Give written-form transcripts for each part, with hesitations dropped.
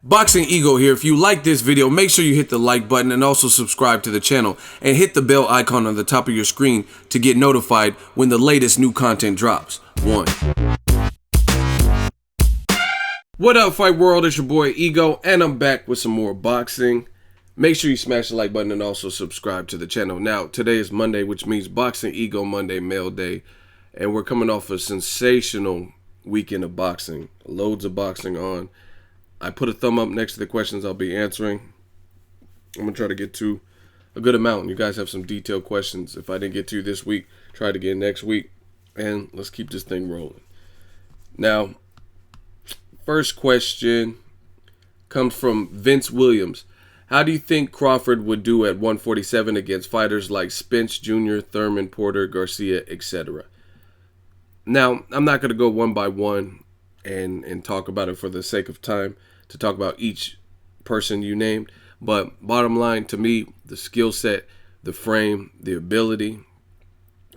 Boxingego here. If you like this video, make sure you hit the like button and also subscribe to the channel and hit the bell icon on the top of your screen to get notified when the latest new content drops. What up, Fight World? It's your boy Ego, and I'm back with some more boxing. Make sure you smash the like button and also subscribe to the channel. Now, today is Monday, which means Boxingego Monday Mail Day, and we're coming off a sensational weekend of boxing. Loads of boxing on. I put a thumb up next to the questions I'll be answering. I'm going to try to get to a good amount. You guys have some detailed questions. If I didn't get to this week, try it again next week. And let's keep this thing rolling. Now, first question comes from Vince Williams. How do you think Crawford would do at 147 against fighters like Spence Jr., Thurman, Porter, Garcia, etc.? Now, I'm not going to go one by one and talk about it for the sake of time to talk about each person you named. But bottom line, to me, the skill set, the frame, the ability,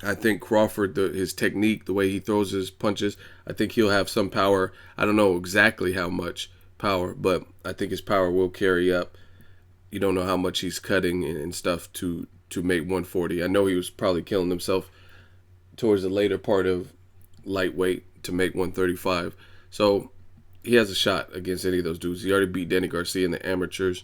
I think Crawford, his technique, the way he throws his punches, I think he'll have some power. I don't know exactly how much power, but I think his power will carry up. You don't know how much he's cutting and stuff to make 140. I know he was probably killing himself towards the later part of lightweight to make 135. So he has a shot against any of those dudes. He already beat Danny Garcia in the amateurs,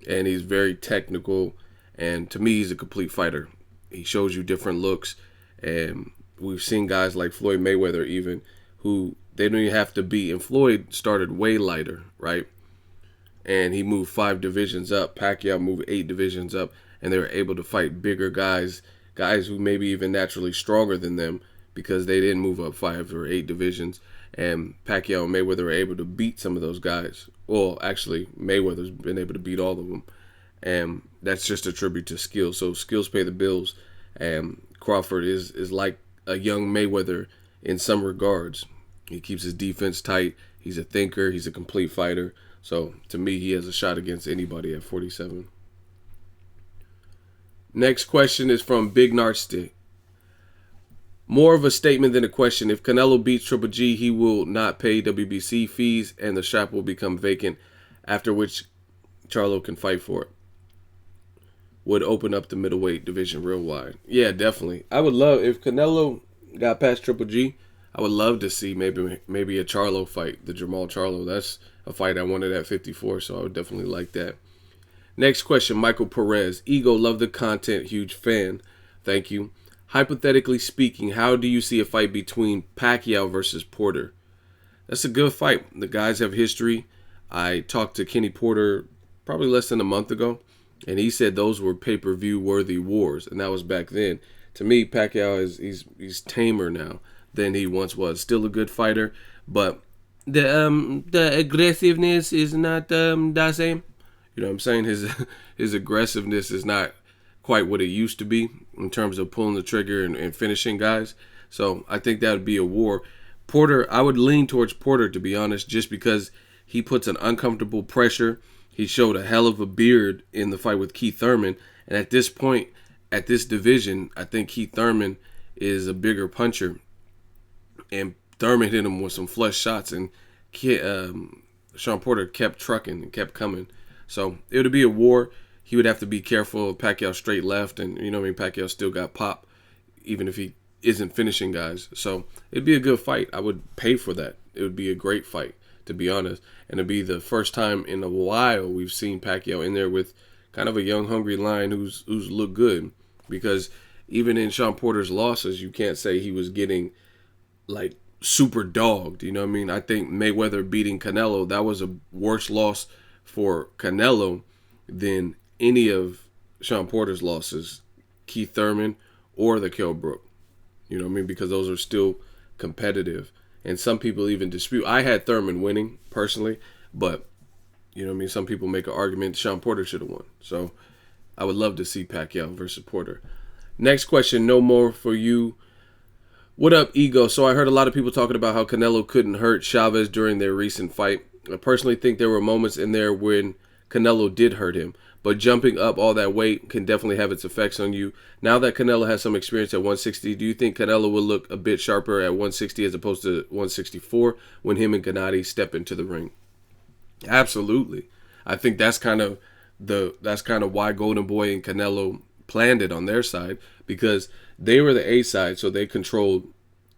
and he's very technical. And to me, he's a complete fighter. He shows you different looks. And we've seen guys like Floyd Mayweather even, who they don't even have to beat. And Floyd started way lighter, right? And he moved 5 divisions up. Pacquiao moved 8 divisions up. And they were able to fight bigger guys who maybe even naturally stronger than them because they didn't move up 5 or 8 divisions. And Pacquiao and Mayweather were able to beat some of those guys. Well, actually, Mayweather's been able to beat all of them. And that's just a tribute to skill. So skills pay the bills. And Crawford is like a young Mayweather in some regards. He keeps his defense tight. He's a thinker. He's a complete fighter. So, to me, he has a shot against anybody at 47. Next question is from Big Narstick. More of a statement than a question. If Canelo beats Triple G, he will not pay WBC fees and the strap will become vacant, after which Charlo can fight for it. Would open up the middleweight division real wide. Yeah, definitely. I would love, if Canelo got past Triple G, I would love to see maybe a Charlo fight, the Jamal Charlo. That's a fight I wanted at 54, so I would definitely like that. Next question, Michael Perez. Ego, love the content, huge fan. Thank you. Hypothetically speaking, how do you see a fight between Pacquiao versus Porter? That's a good fight. The guys have history. I talked to Kenny Porter probably less than a month ago, and he said those were pay-per-view worthy wars, and that was back then. To me, Pacquiao he's tamer now than he once was. Still a good fighter, but the aggressiveness is not the same. You know what I'm saying? His aggressiveness is not quite what it used to be in terms of pulling the trigger and finishing guys. So I think that would be a war. Porter, I would lean towards Porter, to be honest, just because he puts an uncomfortable pressure. He showed a hell of a beard in the fight with Keith Thurman. And at this point, at this division, I think Keith Thurman is a bigger puncher. And Thurman hit him with some flush shots. And Shawn Porter kept trucking and kept coming. So it would be a war. He would have to be careful of Pacquiao straight left. And, you know what I mean, Pacquiao still got pop, even if he isn't finishing guys. So it'd be a good fight. I would pay for that. It would be a great fight, to be honest. And it'd be the first time in a while we've seen Pacquiao in there with kind of a young, hungry lion who's looked good. Because even in Shawn Porter's losses, you can't say he was getting, like, super dogged. You know what I mean? I think Mayweather beating Canelo, that was a worse loss for Canelo than any of Shawn Porter's losses, Keith Thurman or the KELL Brook. You know what I mean? Because those are still competitive. And some people even dispute. I had Thurman winning, personally. But, you know what I mean? Some people make an argument Shawn Porter should have won. So, I would love to see Pacquiao versus Porter. Next question, no more for you. What up, Ego? So, I heard a lot of people talking about how Canelo couldn't hurt Chavez during their recent fight. I personally think there were moments in there when Canelo did hurt him. But jumping up all that weight can definitely have its effects on you. Now that Canelo has some experience at 160, do you think Canelo will look a bit sharper at 160 as opposed to 164 when him and Gennady step into the ring? Absolutely. I think that's kind of why Golden Boy and Canelo planned it on their side, because they were the A side, so they controlled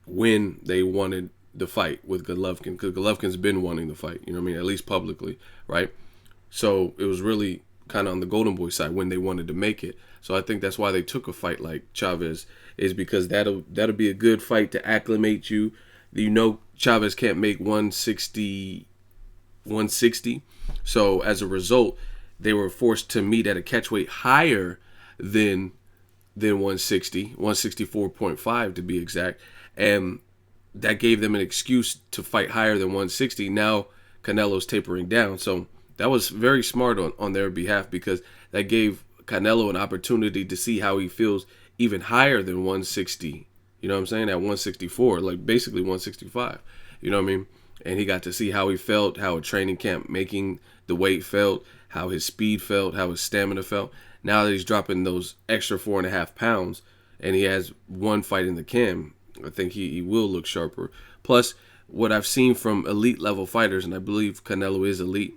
when they wanted the fight with Golovkin, because Golovkin's been wanting the fight, you know what I mean, at least publicly, right? So it was really kind of on the Golden Boy side when they wanted to make it. So I think that's why they took a fight like Chavez, is because that'll be a good fight to acclimate you. You know, Chavez can't make 160. So as a result, they were forced to meet at a catch weight higher than 160, 164.5 to be exact. And that gave them an excuse to fight higher than 160. Now Canelo's tapering down. So that was very smart on their behalf, because that gave Canelo an opportunity to see how he feels even higher than 160. You know what I'm saying? At 164, like basically 165. You know what I mean? And he got to see how he felt, how a training camp making the weight felt, how his speed felt, how his stamina felt. Now that he's dropping those extra 4.5 pounds and he has one fight in the can, I think he will look sharper. Plus, what I've seen from elite level fighters, and I believe Canelo is elite,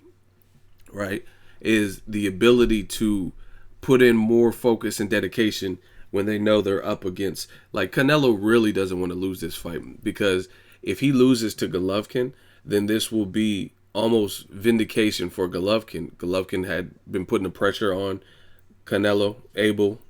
right, is the ability to put in more focus and dedication when they know they're up against, like, Canelo really doesn't want to lose this fight, because if he loses to Golovkin, then this will be almost vindication for Golovkin. Golovkin had been putting the pressure on Canelo, Abel,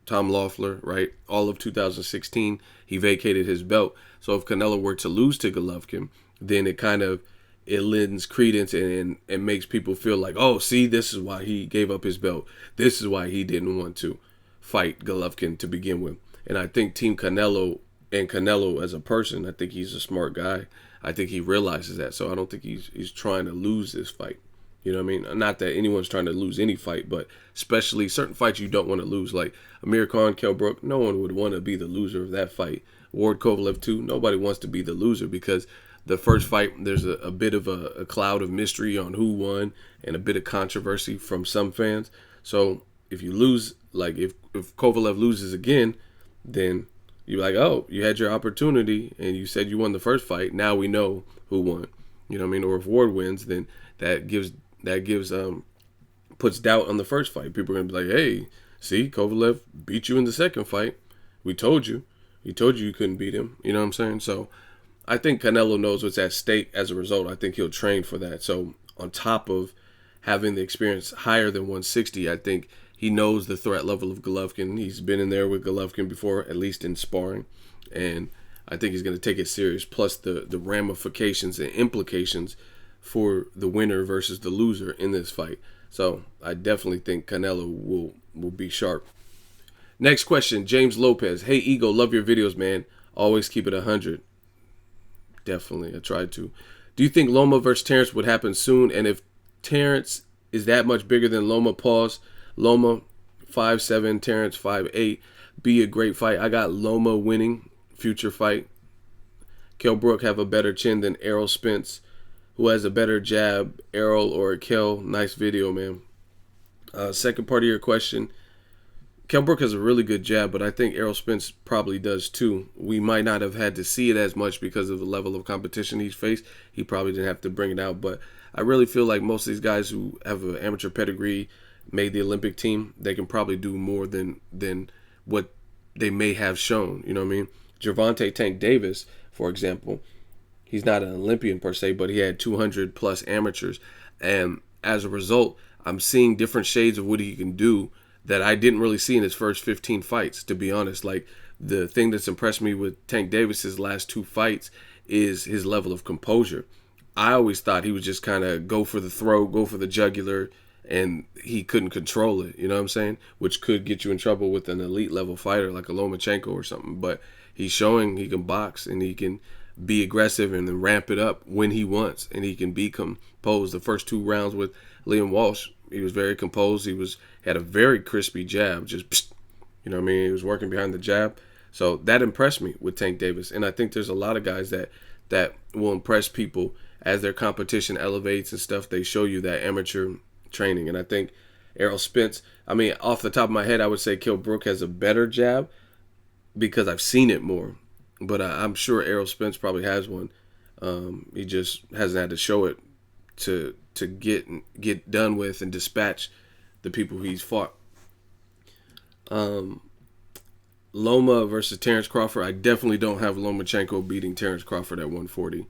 Tom Loeffler, right? All of 2016, he vacated his belt. So if Canelo were to lose to Golovkin, then it lends credence and makes people feel like, oh, see, this is why he gave up his belt. This is why he didn't want to fight Golovkin to begin with. And I think Team Canelo and Canelo as a person, I think he's a smart guy. I think he realizes that. So I don't think he's trying to lose this fight. You know what I mean? Not that anyone's trying to lose any fight, but especially certain fights you don't want to lose. Like Amir Khan, Kell Brook, no one would want to be the loser of that fight. Ward Kovalev too, nobody wants to be the loser, because the first fight, there's a bit of a cloud of mystery on who won and a bit of controversy from some fans. So if you lose, like if Kovalev loses again, then you're like, oh, you had your opportunity and you said you won the first fight. Now we know who won. You know what I mean? Or if Ward wins, then that gives puts doubt on the first fight. People are gonna be like, hey, see, Kovalev beat you in the second fight. We told you. He told you couldn't beat him. You know what I'm saying? So I think Canelo knows what's at stake as a result. I think he'll train for that. So on top of having the experience higher than 160, I think he knows the threat level of Golovkin. He's been in there with Golovkin before, at least in sparring. And I think he's going to take it serious. Plus the ramifications and implications for the winner versus the loser in this fight. So I definitely think Canelo will be sharp. Next question, James Lopez. Hey, Ego, love your videos, man. Always keep it 100. Definitely, I tried to. Do you think Loma versus Terence would happen soon? And if Terence is that much bigger than Loma, pause. Loma 5'7", Terence 5'8". Be a great fight. I got Loma winning future fight. Kell Brook have a better chin than ERROL Spence. Who has a better jab, ERROL or KELL? Nice video, man. Second part of your question. Kell Brook has a really good jab, but I think ERROL Spence probably does too. We might not have had to see it as much because of the level of competition he's faced. He probably didn't have to bring it out, but I really feel like most of these guys who have an amateur pedigree, made the Olympic team, they can probably do more than what they may have shown. You know what I mean? Gervonta Tank Davis, for example, he's not an Olympian per se, but he had 200 plus amateurs, and as a result, I'm seeing different shades of what he can do that I didn't really see in his first 15 fights, to be honest. Like, the thing that's impressed me with Tank Davis's last 2 fights is his level of composure. I always thought he would just kind of go for the throat, go for the jugular, and he couldn't control it, you know what I'm saying? Which could get you in trouble with an elite level fighter like a Lomachenko or something. But he's showing he can box and he can be aggressive and then ramp it up when he wants, and he can be composed. The first 2 rounds with Liam Walsh, he was very composed. He had a very crispy jab, just, you know what I mean? He was working behind the jab. So that impressed me with Tank Davis. And I think there's a lot of guys that will impress people as their competition elevates and stuff. They show you that amateur training. And I think ERROL Spence, I mean, off the top of my head, I would say Kell Brook has a better jab because I've seen it more. But I'm sure ERROL Spence probably has one. He just hasn't had to show it to to get done with and dispatch the people he's fought. Loma versus Terence Crawford. I definitely don't have Lomachenko beating Terence Crawford at 140.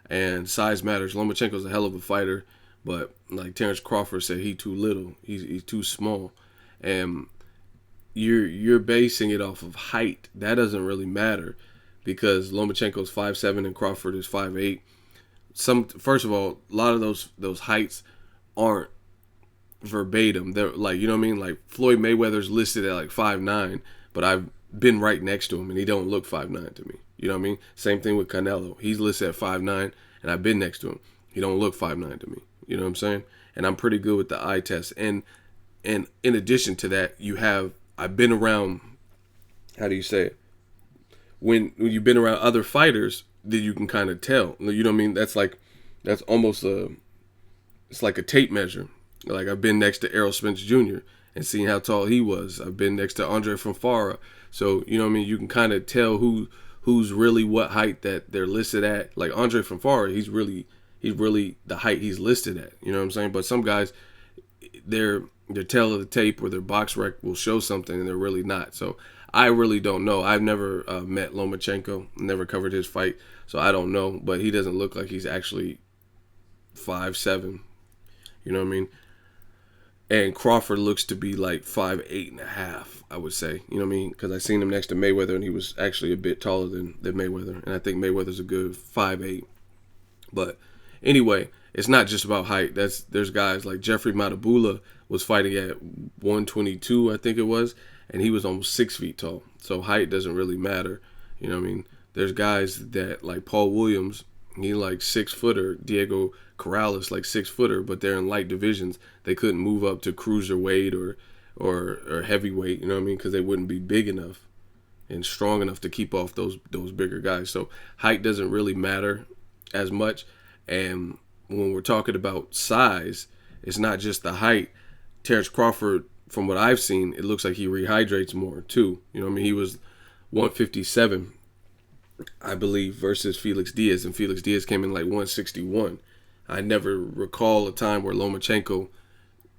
And size matters. Lomachenko's a hell of a fighter, but like Terence Crawford said, he too little. He's too small. And you're basing it off of height. That doesn't really matter because Lomachenko's 5'7" and Crawford is 5'8". First of all, a lot of those heights aren't verbatim. They're like, you know what I mean? Like Floyd Mayweather's listed at like 5'9", but I've been right next to him and he don't look 5'9" to me. You know what I mean? Same thing with Canelo. He's listed at 5'9", and I've been next to him. He don't look 5'9" to me. You know what I'm saying? And I'm pretty good with the eye test. And in addition to that, I've been around, how do you say it? When you've been around other fighters, then you can kind of tell. You know what I mean? That's almost it's like a tape measure. Like I've been next to Errol Spence Jr. and seen how tall he was. I've been next to Andre Fonfara. So, you know what I mean? You can kind of tell who's really what height that they're listed at. Like Andre Fonfara, he's really the height he's listed at. You know what I'm saying? But some guys, their tail of the tape or their box rec will show something and they're really not. So I really don't know. I've never met Lomachenko, never covered his fight, so I don't know. But he doesn't look like he's actually 5'7". You know what I mean? And Crawford looks to be like 5'8.5", I would say. You know what I mean? Because I seen him next to Mayweather, and he was actually a bit taller than Mayweather. And I think Mayweather's a good 5'8". But anyway, it's not just about height. There's guys like Jeffrey Matabula was fighting at 122, I think it was, and he was almost 6 feet tall. So height doesn't really matter. You know what I mean? There's guys that, like Paul Williams, he like 6-footer. Diego Corrales, like 6-footer, but they're in light divisions. They couldn't move up to cruiserweight or heavyweight, you know what I mean? Because they wouldn't be big enough and strong enough to keep off those bigger guys. So height doesn't really matter as much. And when we're talking about size, it's not just the height. Terence Crawford, from what I've seen, it looks like he rehydrates more too. You know what I mean? He was 157, I believe, versus Felix Diaz, and Felix Diaz came in like 161. I never recall a time where Lomachenko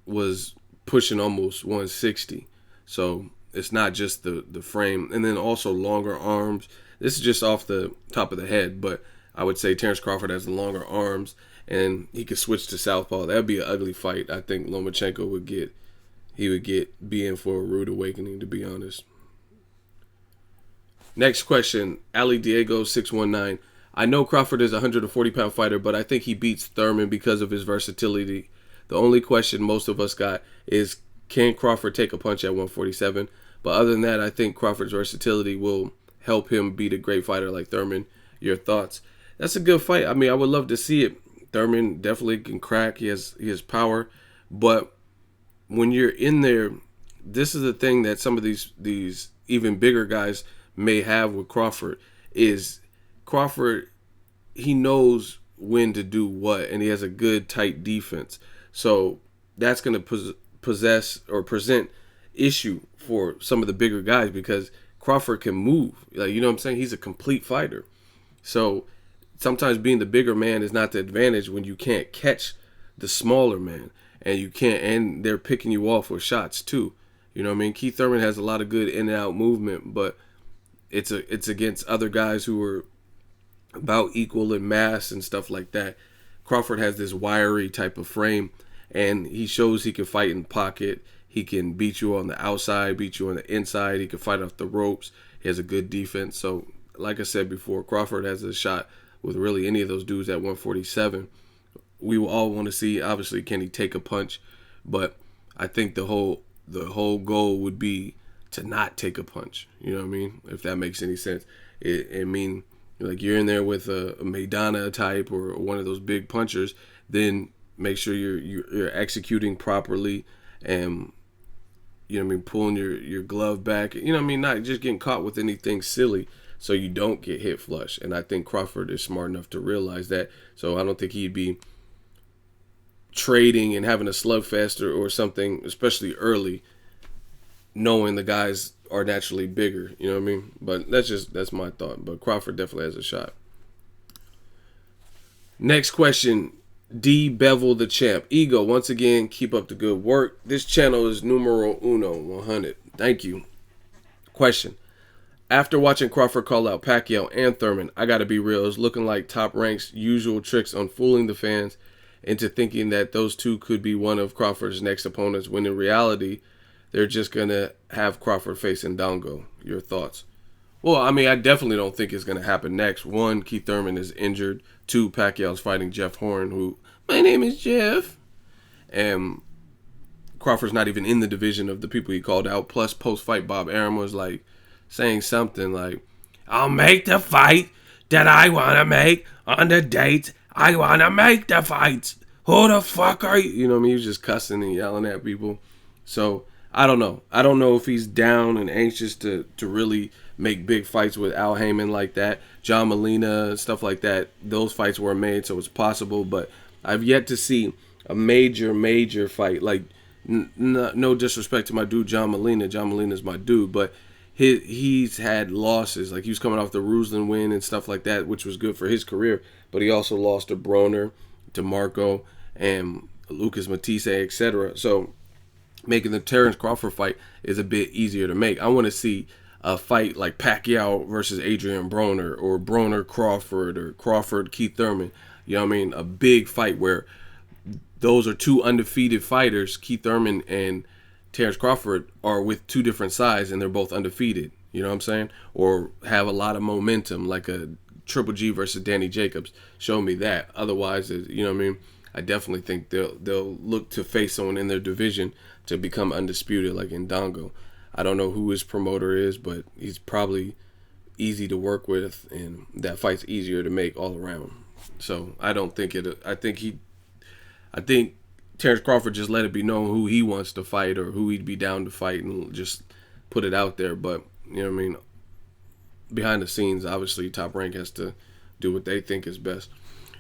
was pushing almost 160. So it's not just the frame. And then also longer arms. This is just off the top of the head, but I would say Terence Crawford has the longer arms, and he could switch to southpaw. That would be an ugly fight. I think Lomachenko would be in for a rude awakening, to be honest. Next question, Ali Diego 619. I know Crawford is a 140-pound fighter, but I think he beats Thurman because of his versatility. The only question most of us got is, can Crawford take a punch at 147? But other than that, I think Crawford's versatility will help him beat a great fighter like Thurman. Your thoughts? That's a good fight. I mean, I would love to see it. Thurman definitely can crack. He has power. But when you're in there, this is the thing that some of these even bigger guys may have with Crawford is Crawford, he knows when to do what, and he has a good tight defense. So that's going to possess or present issue for some of the bigger guys because Crawford can move. Like, you know what I'm saying? He's a complete fighter. So sometimes being the bigger man is not the advantage when you can't catch the smaller man, and they're picking you off with shots too. You know what I mean? Keith Thurman has a lot of good in and out movement, but it's against other guys who are about equal in mass and stuff like that. Crawford has this wiry type of frame, and he shows he can fight in pocket. He can beat you on the outside, beat you on the inside. He can fight off the ropes. He has a good defense. So, like I said before, Crawford has a shot with really any of those dudes at 147. We will all want to see, obviously, can he take a punch? But I think the whole goal would be to not take a punch. You know what I mean? If that makes any sense. I mean, like you're in there with a Maidana type or one of those big punchers, then make sure you're executing properly and, you know what I mean, pulling your glove back. You know what I mean? Not just getting caught with anything silly so you don't get hit flush. And I think Crawford is smart enough to realize that. So I don't think he'd be trading and having a slugfest or something, especially early, knowing the guys are naturally bigger. You know what I mean? But that's my thought. But Crawford definitely has a shot. Next question. D Bevel the Champ. Ego, once again, keep up the good work. This channel is numero uno, 100. Thank you. Question. After watching Crawford call out Pacquiao and Thurman, I gotta be real, it's looking like Top Rank's usual tricks on fooling the fans into thinking that those two could be one of Crawford's next opponents, when in reality, they're just gonna have Crawford face Indongo. Your thoughts? Well, I mean, I definitely don't think it's gonna happen next. One, Keith Thurman is injured. Two, Pacquiao's fighting Jeff Horn, who, my name is Jeff. And Crawford's not even in the division of the people he called out. Plus, post-fight, Bob Arum was like, saying something like, I'll make the fight that I want to make on the dates I want to make the fights. Who the fuck are you? You know what I mean? He was just cussing and yelling at people. So, I don't know. I don't know if he's down and anxious to really make big fights with Al Heyman like that. John Molina and stuff like that. Those fights were made, so it's possible. But I've yet to see a major fight. Like, no disrespect to my dude John Molina. John Molina's my dude. But he's had losses. Like, he was coming off the Ruslan win and stuff like that, which was good for his career. But he also lost to Broner, to Marco, and Lucas Matisse, etc. So making the Terence Crawford fight is a bit easier to make. I want to see a fight like Pacquiao versus Adrian Broner, or Broner Crawford, or Crawford Keith Thurman. You know what I mean? A big fight where those are two undefeated fighters. Keith Thurman and Terence Crawford are with two different sides and they're both undefeated. You know what I'm saying? Or have a lot of momentum, like a Triple G versus Danny Jacobs. Show me that. Otherwise, you know what I mean? I definitely think they'll look to face someone in their division to become undisputed, like Indongo. I don't know who his promoter is, but he's probably easy to work with, and that fight's easier to make all around. So I don't think it. I think Terence Crawford just let it be known who he wants to fight or who he'd be down to fight, and just put it out there. But you know what I mean? Behind the scenes, obviously, Top Rank has to do what they think is best.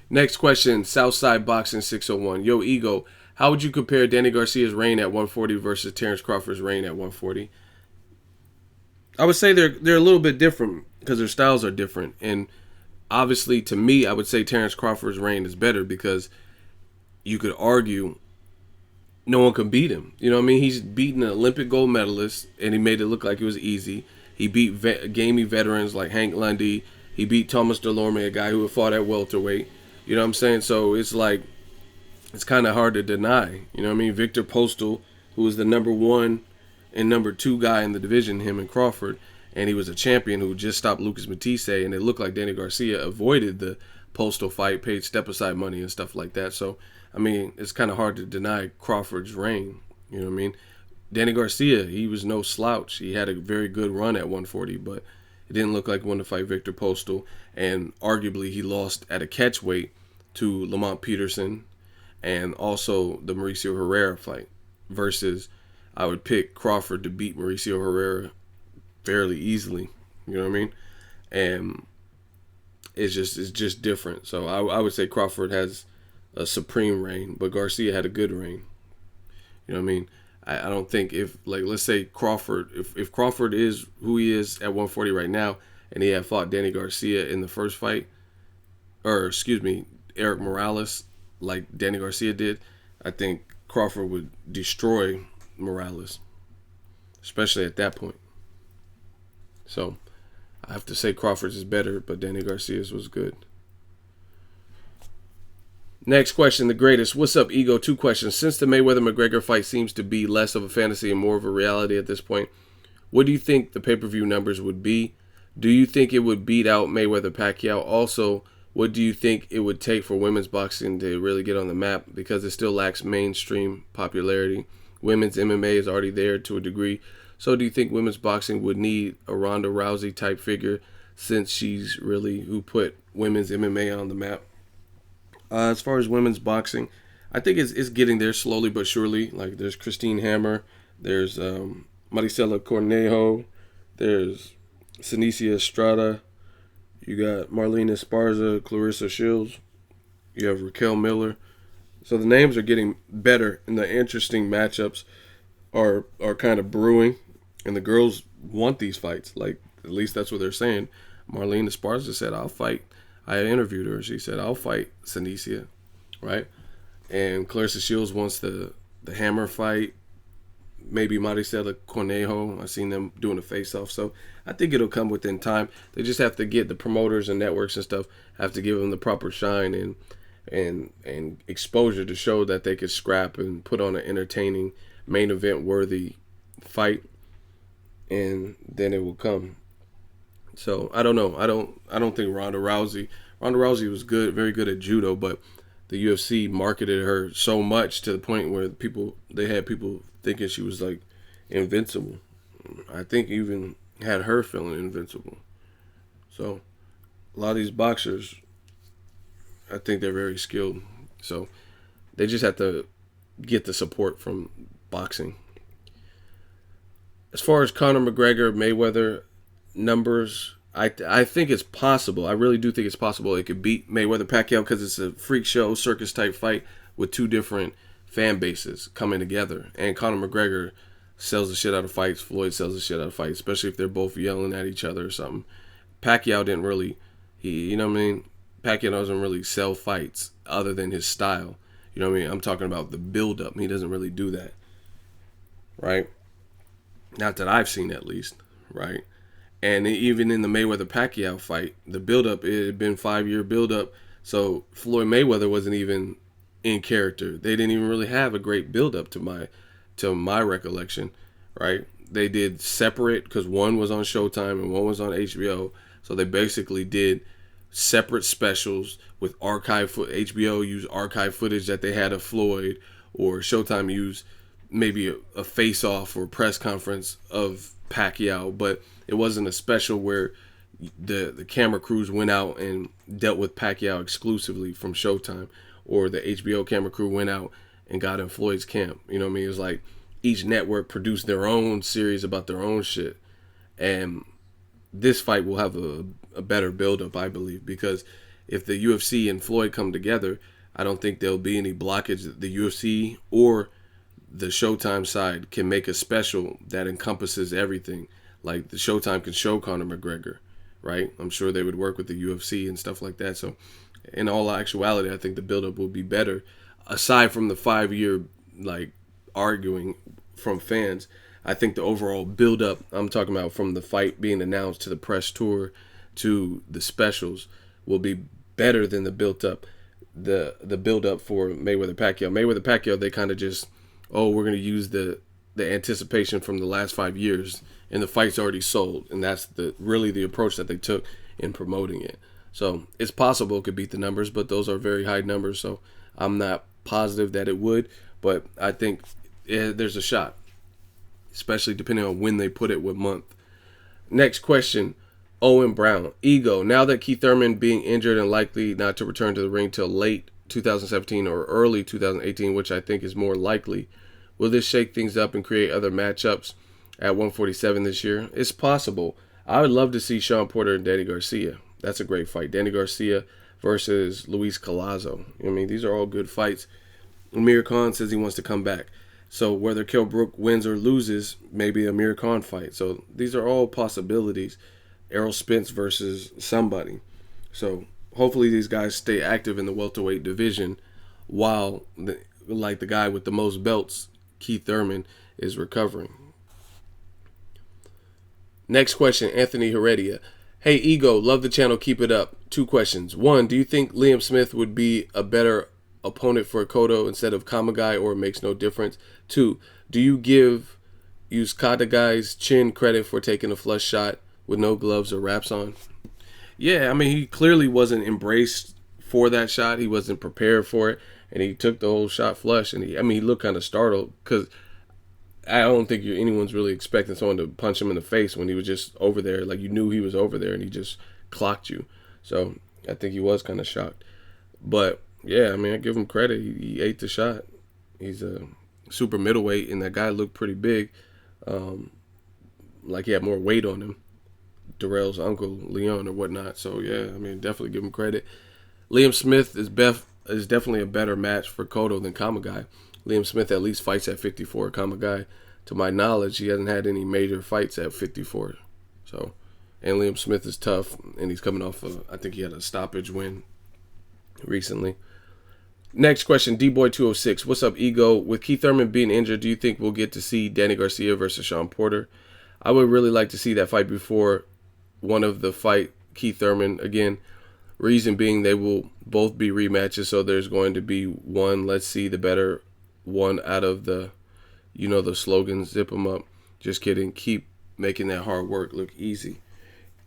Next question, Southside Boxing 601. Yo, Ego, how would you compare Danny Garcia's reign at 140 versus Terence Crawford's reign at 140? I would say they're a little bit different because their styles are different. And obviously, to me, I would say Terence Crawford's reign is better because you could argue no one can beat him. You know what I mean? He's beaten an Olympic gold medalist, and he made it look like it was easy. He beat gamey veterans like Hank Lundy. He beat Thomas Delorme, a guy who had fought at welterweight. You know what I'm saying? So it's like, it's kind of hard to deny. You know what I mean? Victor Postal, who was the number 1 and number 2 guy in the division, him and Crawford, and he was a champion who just stopped Lucas Matisse, and it looked like Danny Garcia avoided the Postal fight, paid step-aside money and stuff like that. So, I mean, it's kind of hard to deny Crawford's reign. You know what I mean? Danny Garcia, he was no slouch. He had a very good run at 140, but it didn't look like he wanted to fight Victor Postal, and arguably he lost at a catch weight to Lamont Peterson, and also the Mauricio Herrera fight, versus I would pick Crawford to beat Mauricio Herrera fairly easily. You know what I mean? And it's just different. So I would say Crawford has a supreme reign, but Garcia had a good reign. You know what I mean? I don't think if, like, let's say Crawford, if Crawford is who he is at 140 right now, and he had fought Danny Garcia in the first fight, or excuse me, Eric Morales, like Danny Garcia did, I think Crawford would destroy Morales, especially at that point. So I have to say Crawford's is better, but Danny Garcia's was good. Next question, the greatest. What's up, Ego? 2 questions. Since the Mayweather McGregor fight seems to be less of a fantasy and more of a reality at this point, what do you think the pay-per-view numbers would be? Do you think it would beat out Mayweather Pacquiao? Also, what do you think it would take for women's boxing to really get on the map, because it still lacks mainstream popularity? Women's MMA is already there to a degree. So do you think women's boxing would need a Ronda Rousey type figure, since she's really who put women's MMA on the map? As far as women's boxing, I think it's getting there slowly but surely. Like, there's Christine Hammer, there's Maricela Cornejo, there's Sinicia Estrada, you got Marlene Esparza, Clarissa Shields, you have Raquel Miller. So the names are getting better, and the interesting matchups are kind of brewing, and the girls want these fights. Like, at least that's what they're saying. Marlene Esparza said, I'll fight. I interviewed her. She said, I'll fight Sinicia, right? And Clarissa Shields wants the Hammer fight. Maybe Maricela Cornejo. I've seen them doing a face-off. So I think it'll come within time. They just have to get the promoters and networks and stuff, have to give them the proper shine and exposure to show that they could scrap and put on an entertaining, main event worthy fight, and then it will come. So I don't know. I don't think Ronda Rousey was good, very good at judo, but the UFC marketed her so much to the point where they had people thinking she was like invincible. I think even had her feeling invincible. So a lot of these boxers, I think they're very skilled. So they just have to get the support from boxing. As far as Conor McGregor, Mayweather numbers, I think it's possible. I really do think it's possible it could beat Mayweather Pacquiao because it's a freak show, circus type fight with two different fan bases coming together. And Conor McGregor sells the shit out of fights. Floyd sells the shit out of fights, especially if they're both yelling at each other or something. Pacquiao didn't really, you know what I mean? Pacquiao doesn't really sell fights other than his style. You know what I mean? I'm talking about the build-up. He doesn't really do that, right? Not that I've seen, at least, right? And even in the Mayweather-Pacquiao fight, the build-up, it had been 5-year build-up, so Floyd Mayweather wasn't even in character. They didn't even really have a great build-up to my recollection, right? They did separate, because one was on Showtime and one was on HBO, so they basically did separate specials with archive footage. HBO used archive footage that they had of Floyd, or Showtime used maybe a face-off or press conference of Pacquiao, but it wasn't a special where the camera crews went out and dealt with Pacquiao exclusively from Showtime, or the HBO camera crew went out and got in Floyd's camp. You know what I mean? It was like each network produced their own series about their own shit. And this fight will have a better build-up, I believe, because if the UFC and Floyd come together, I don't think there'll be any blockage. The UFC or the Showtime side can make a special that encompasses everything. Like the Showtime can show Conor McGregor, right? I'm sure they would work with the UFC and stuff like that. So in all actuality, I think the buildup will be better. Aside from the 5-year like arguing from fans, I think the overall buildup, I'm talking about from the fight being announced to the press tour to the specials, will be better than the build-up for Mayweather Pacquiao. Mayweather Pacquiao, they kind of just, we're going to use the anticipation from the last 5 years, and the fight's already sold, and that's really the approach that they took in promoting it. So it's possible it could beat the numbers, but those are very high numbers, so I'm not positive that it would, but I think there's a shot, especially depending on when they put it, what month. Next question, Owen Brown. Ego, now that Keith Thurman being injured and likely not to return to the ring till late 2017 or early 2018, which I think is more likely, will this shake things up and create other matchups at 147 this year? It's possible. I would love to see Shawn Porter and Danny Garcia. That's a great fight. Danny Garcia versus Luis Collazo. I mean, these are all good fights. Amir Khan says he wants to come back. So whether Kell Brook wins or loses, maybe a Amir Khan fight. So these are all possibilities. Errol Spence versus somebody. So hopefully these guys stay active in the welterweight division while the guy with the most belts, Keith Thurman, is recovering. Next question, Anthony Heredia. Hey, Ego, love the channel. Keep it up. 2 questions. 1, do you think Liam Smith would be a better opponent for COTTO instead of KAMEGAI, or it makes no difference? 2, do you give UZECATEGAI's chin credit for taking a flush shot with no gloves or wraps on? Yeah, I mean, he clearly wasn't embraced for that shot. He wasn't prepared for it, and he took the whole shot flush. And he looked kind of startled, because I don't think anyone's really expecting someone to punch him in the face when he was just over there. Like, you knew he was over there, and he just clocked you. So I think he was kind of shocked. But yeah, I mean, I give him credit. He ate the shot. He's a super middleweight, and that guy looked pretty big. Like he had more weight on him. Darrell's uncle, Leon, or whatnot. So yeah, I mean, definitely give him credit. Liam Smith is definitely a better match for COTTO than KAMEGAI. Liam Smith at least fights at 54. KAMEGAI, to my knowledge, he hasn't had any major fights at 54. So, and Liam Smith is tough, and he's coming off I think he had a stoppage win recently. Next question, D-Boy206. What's up, Ego? With Keith Thurman being injured, do you think we'll get to see Danny Garcia versus Shawn Porter? I would really like to see that fight before one of the fight Keith Thurman again. Reason being, they will both be rematches, so there's going to be one, let's see the better one out of the, you know, the slogan, zip them up. Just kidding. Keep making that hard work look easy.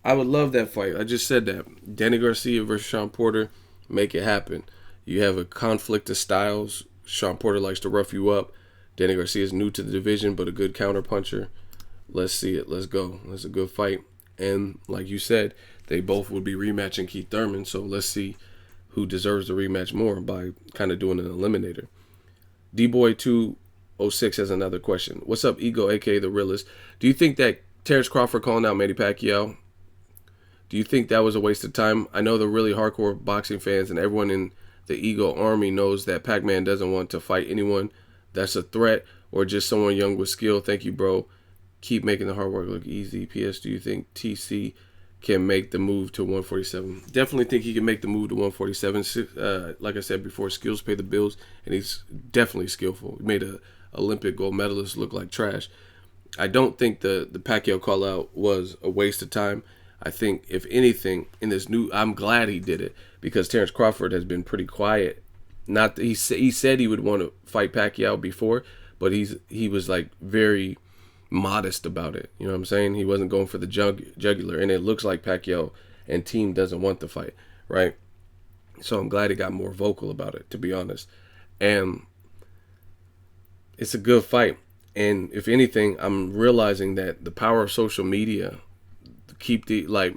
I would love that fight. I just said that. Danny Garcia versus Shawn Porter, make it happen. You have a conflict of styles. Shawn Porter likes to rough you up. Danny Garcia is new to the division, but a good counter puncher. Let's see it. Let's go. That's a good fight. And like you said, they both would be rematching Keith Thurman, so let's see who deserves the rematch more by kind of doing an eliminator. D-Boy206 has another question. What's up, Ego, a.k.a. The Realist? Do you think that Terence Crawford calling out Manny Pacquiao, do you think that was a waste of time? I know the really hardcore boxing fans and everyone in the Ego Army knows that Pac-Man doesn't want to fight anyone that's a threat or just someone young with skill. Thank you, bro. Keep making the hard work look easy. P.S. Do you think TC can make the move to 147? Definitely think he can make the move to 147. Like I said before, skills pay the bills, and he's definitely skillful. He made a Olympic gold medalist look like trash. I don't think the Pacquiao call out was a waste of time. I think, if anything, in this new, I'm glad he did it because Terence Crawford has been pretty quiet. Not that he said he would want to fight Pacquiao before, but he was like very modest about it. You know what I'm saying? He wasn't going for the jugular, and it looks like Pacquiao and team doesn't want the fight, right? So I'm glad he got more vocal about it, to be honest. And it's a good fight. And if anything, I'm realizing that the power of social media keep the, like,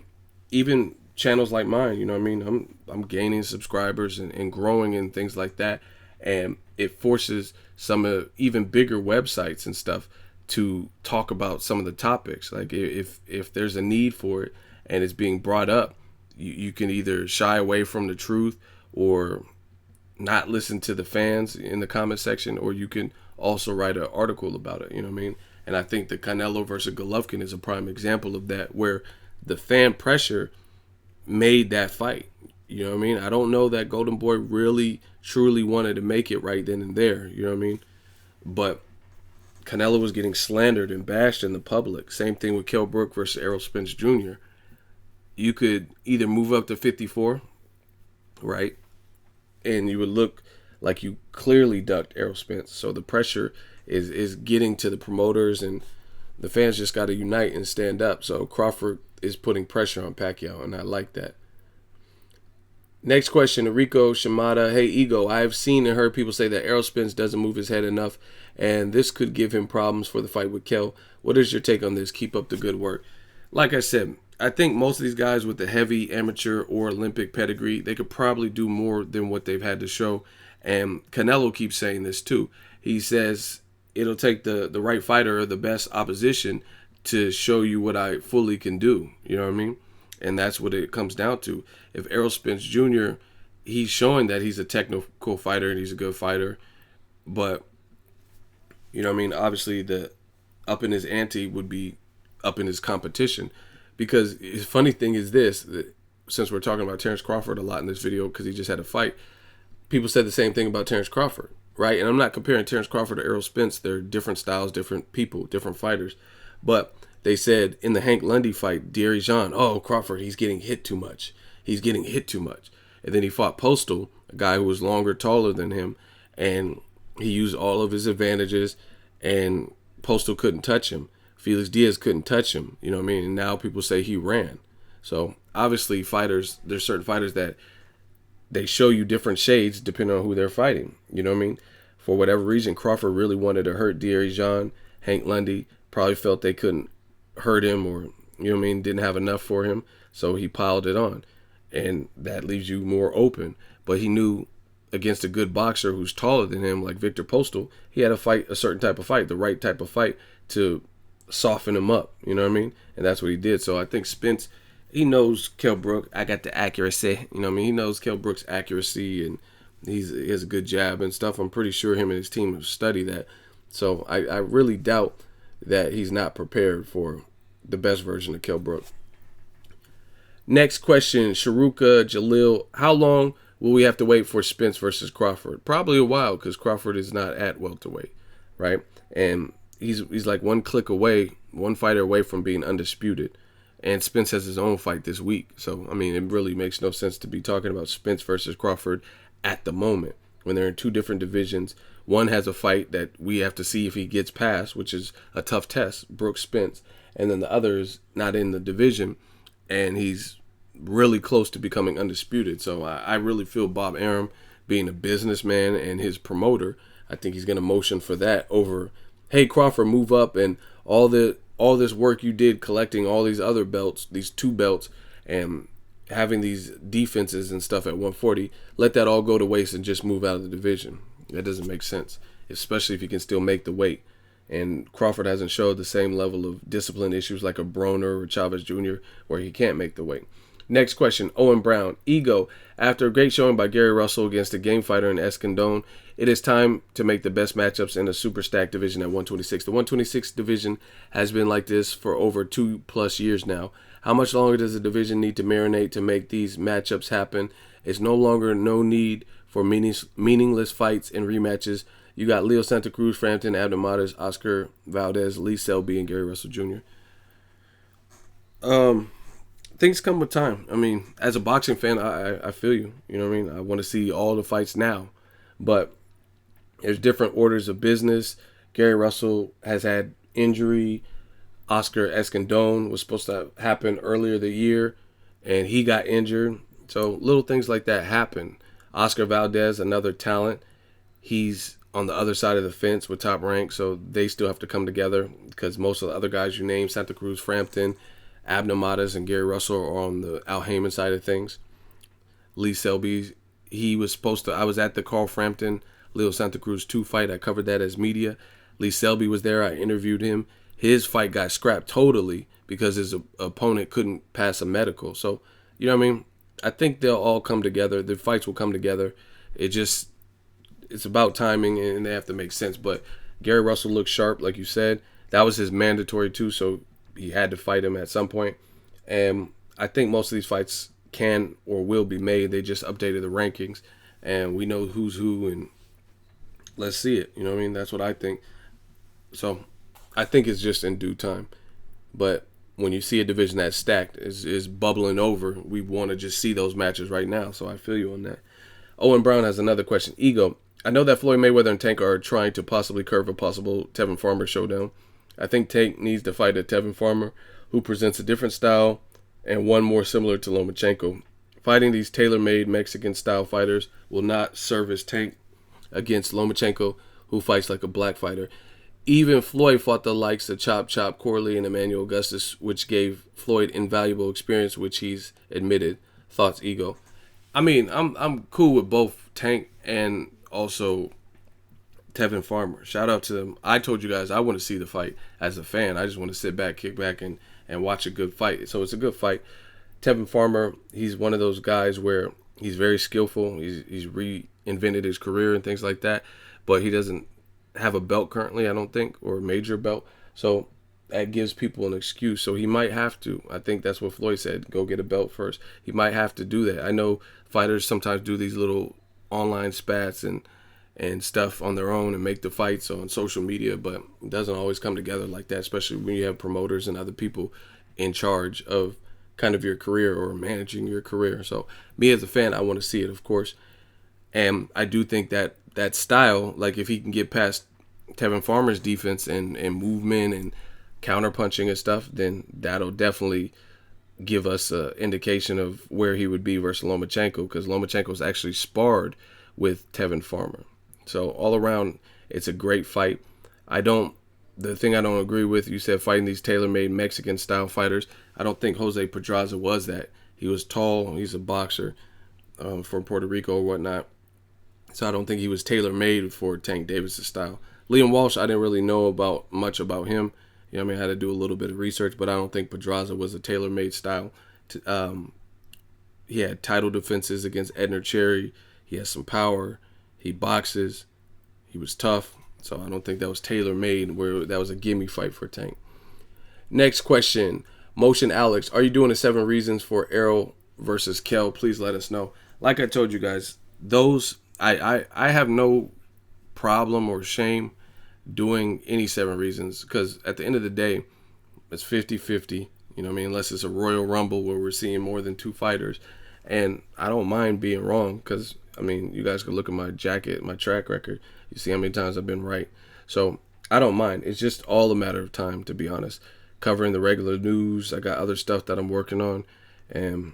even channels like mine, you know what I mean? I'm gaining subscribers and growing and things like that. And it forces some even bigger websites and stuff to talk about some of the topics. Like if there's a need for it and it's being brought up, you can either shy away from the truth or not listen to the fans in the comment section, or you can also write an article about it, you know what I mean? And I think the Canelo versus Golovkin is a prime example of that, where the fan pressure made that fight. You know what I mean? I don't know that Golden Boy really, truly wanted to make it right then and there, you know what I mean? But Canelo was getting slandered and bashed in the public. Same thing with KELL Brook versus Errol Spence Jr. You could either move up to 54, right? And you would look like you clearly ducked Errol Spence. So the pressure is getting to the promoters, and the fans just got to unite and stand up. So Crawford is putting pressure on Pacquiao, and I like that. Next question, Enrico Shimada. Hey, Ego, I have seen and heard people say that Errol Spence doesn't move his head enough, and this could give him problems for the fight with KELL. What is your take on this? Keep up the good work. Like I said, I think most of these guys with the heavy amateur or Olympic pedigree, they could probably do more than what they've had to show. And Canelo keeps saying this too. He says it'll take the right fighter or the best opposition to show you what I fully can do. You know what I mean? And that's what it comes down to. If Errol Spence Jr., he's showing that he's a technical fighter and he's a good fighter. But, you know what I mean? Obviously, the up in his ante would be up in his competition. Because the funny thing is this, that since we're talking about Terence Crawford a lot in this video because he just had a fight, people said the same thing about Terence Crawford, right? And I'm not comparing Terence Crawford to Errol Spence. They're different styles, different people, different fighters. But they said in the Hank Lundy fight, Jean, oh, Crawford, he's getting hit too much. He's getting hit too much. And then he fought Postal, a guy who was longer, taller than him, and he used all of his advantages, and Postal couldn't touch him. Felix Diaz couldn't touch him, you know what I mean? And now people say he ran. So obviously fighters, there's certain fighters that they show you different shades depending on who they're fighting, you know what I mean? For whatever reason, Crawford really wanted to hurt Jean. Hank Lundy probably felt they couldn't hurt him, or, you know what I mean, didn't have enough for him, so he piled it on. And that leaves you more open. But he knew against a good boxer who's taller than him, like Victor Postal, he had to fight a certain type of fight, the right type of fight to soften him up, you know what I mean? And that's what he did. So I think Spence, he knows KELL Brook. I got the accuracy, you know what I mean? He knows KELL Brook's accuracy, and he has a good jab and stuff. I'm pretty sure him and his team have studied that. So I really doubt that he's not prepared for the best version of KELL Brook. Next question, Sharuka Jalil. How long will we have to wait for Spence versus Crawford? Probably a while, because Crawford is not at welterweight, right? And he's like one click away, one fighter away from being undisputed. And Spence has his own fight this week. So, I mean, it really makes no sense to be talking about Spence versus Crawford at the moment when they're in two different divisions. One has a fight that we have to see if he gets past, which is a tough test, Brook Spence. And then the other is not in the division, and he's really close to becoming undisputed. So I really feel Bob Arum, being a businessman and his promoter, I think he's going to motion for that over, hey, Crawford, move up, and all this work you did collecting all these other belts, these 2 belts, and having these defenses and stuff at 140, let that all go to waste and just move out of the division. That doesn't make sense, especially if you can still make the weight. And Crawford hasn't showed the same level of discipline issues like a Broner or Chavez Jr. where he can't make the weight. Next question, Owen Brown. Ego. After a great showing by Gary Russell against a game fighter in Escondón, it is time to make the best matchups in the super stack division at 126. The 126 division has been like this for over 2+ years now. How much longer does the division need to marinate to make these matchups happen? It's no longer no need for meaningless fights and rematches. You got Leo Santa Cruz, Frampton, Abner Mares, Oscar Valdez, Lee Selby, and Gary Russell Jr. Things come with time. I mean, as a boxing fan, I feel you. You know what I mean? I want to see all the fights now. But there's different orders of business. Gary Russell has had injury. Oscar Escondón was supposed to happen earlier the year, and he got injured. So little things like that happen. Oscar Valdez, another talent. He's on the other side of the fence with Top Rank, so they still have to come together because most of the other guys you named, Santa Cruz, Frampton, Abner Mares, and Gary Russell, are on the Al Heyman side of things. Lee Selby, he was supposed to, I was at the Carl Frampton, Leo Santa Cruz 2 fight. I covered that as media. Lee Selby was there. I interviewed him. His fight got scrapped totally because his opponent couldn't pass a medical. So, you know what I mean? I think they'll all come together. The fights will come together. It's about timing, and they have to make sense. But Gary Russell looks sharp, like you said. That was his mandatory too, so he had to fight him at some point. And I think most of these fights can or will be made. They just updated the rankings, and we know who's who, and let's see it. You know what I mean? That's what I think. So I think it's just in due time. But when you see a division that's stacked, is bubbling over, we want to just see those matches right now. So I feel you on that. Owen Brown has another question. Ego. I know that Floyd Mayweather and Tank are trying to possibly curve a possible Tevin Farmer showdown. I think Tank needs to fight a Tevin Farmer who presents a different style and one more similar to Lomachenko. Fighting these tailor-made Mexican-style fighters will not service Tank against Lomachenko, who fights like a black fighter. Even Floyd fought the likes of Chop Chop, Corley, and Emmanuel Augustus, which gave Floyd invaluable experience, which he's admitted. Thoughts, Ego? I mean, I'm cool with both Tank and also Tevin Farmer. Shout out to them. I told you guys I want to see the fight as a fan. I just want to sit back, kick back, and watch a good fight. So it's a good fight. Tevin Farmer, he's one of those guys where he's very skillful. He's reinvented his career and things like that, but he doesn't have a belt currently, I don't think, or a major belt. So that gives people an excuse. So he might have to. I think that's what Floyd said. Go get a belt first. He might have to do that. I know fighters sometimes do these little online spats and stuff on their own and make the fights on social media, but it doesn't always come together like that, especially when you have promoters and other people in charge of kind of your career or managing your career. So me as a fan, I want to see it, of course. And I do think that that style, like if he can get past Tevin Farmer's defense and movement and counterpunching and stuff, then that'll definitely give us an indication of where he would be versus Lomachenko, because Lomachenko's actually sparred with Tevin Farmer. So all around, it's a great fight. The thing I don't agree with, you said fighting these tailor-made Mexican-style fighters. I don't think Jose Pedraza was that. He was tall. He's a boxer from Puerto Rico or whatnot. So I don't think he was tailor-made for Tank Davis' style. Liam Walsh, I didn't really know much about him. You know what I mean? I had to do a little bit of research, but I don't think Pedraza was a tailor-made style. He had title defenses against Edner Cherry. He has some power. He boxes. He was tough. So I don't think that was tailor-made, where that was a gimme fight for Tank. Next question. Motion Alex, are you doing the 7 reasons for ERROL versus KELL? Please let us know. like I told you guys, those I have no problem or shame doing any 7 reasons, because at the end of the day, it's 50-50. You know what I mean? Unless it's a Royal Rumble where we're seeing more than 2 fighters. And I don't mind being wrong, because, I mean, you guys can look at my jacket, my track record. You see how many times I've been right. So I don't mind. It's just all a matter of time, to be honest. Covering the regular news. I got other stuff that I'm working on. And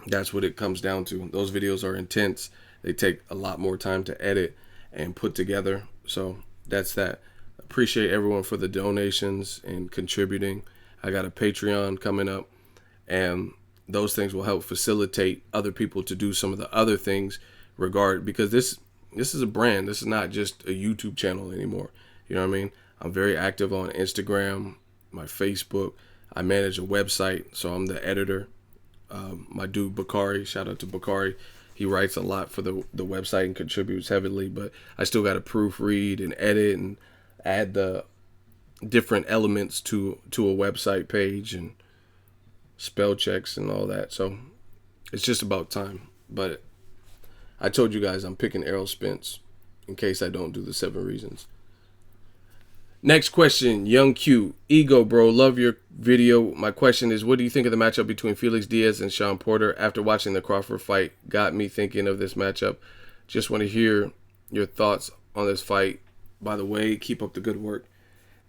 that's what it comes down to. Those videos are intense. They take a lot more time to edit and put together. So that's that. Appreciate everyone for the donations and contributing. I got a Patreon coming up, and those things will help facilitate other people to do some of the other things because this is a brand. This is not just a YouTube channel anymore. You know what I mean? I'm very active on Instagram, my Facebook. I manage a website, so I'm the editor. My dude Bakari, shout out to Bakari. He writes a lot for the website and contributes heavily, but I still got to proofread and edit and add the different elements to a website page and spell checks and all that. So it's just about time. But I told you guys I'm picking Errol Spence in case I don't do the 7 reasons. Next question, Young Q. Ego, bro, love your video. My question is, what do you think of the matchup between Felix Diaz and Shawn Porter? After watching the Crawford fight, got me thinking of this matchup. Just want to hear your thoughts on this fight. By the way, keep up the good work.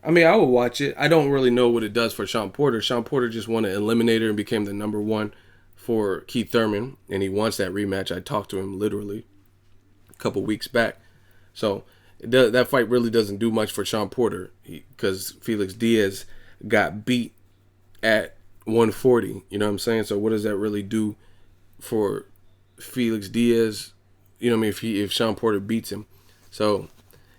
I mean, I will watch it. I don't really know what it does for Shawn Porter. Shawn Porter just won an eliminator and became the #1 for Keith Thurman, and he wants that rematch. I talked to him literally a couple weeks back. So that fight really doesn't do much for Shawn Porter because Felix Diaz got beat at 140. You know what I'm saying? So what does that really do for Felix Diaz? You know what I mean? If Shawn Porter beats him. So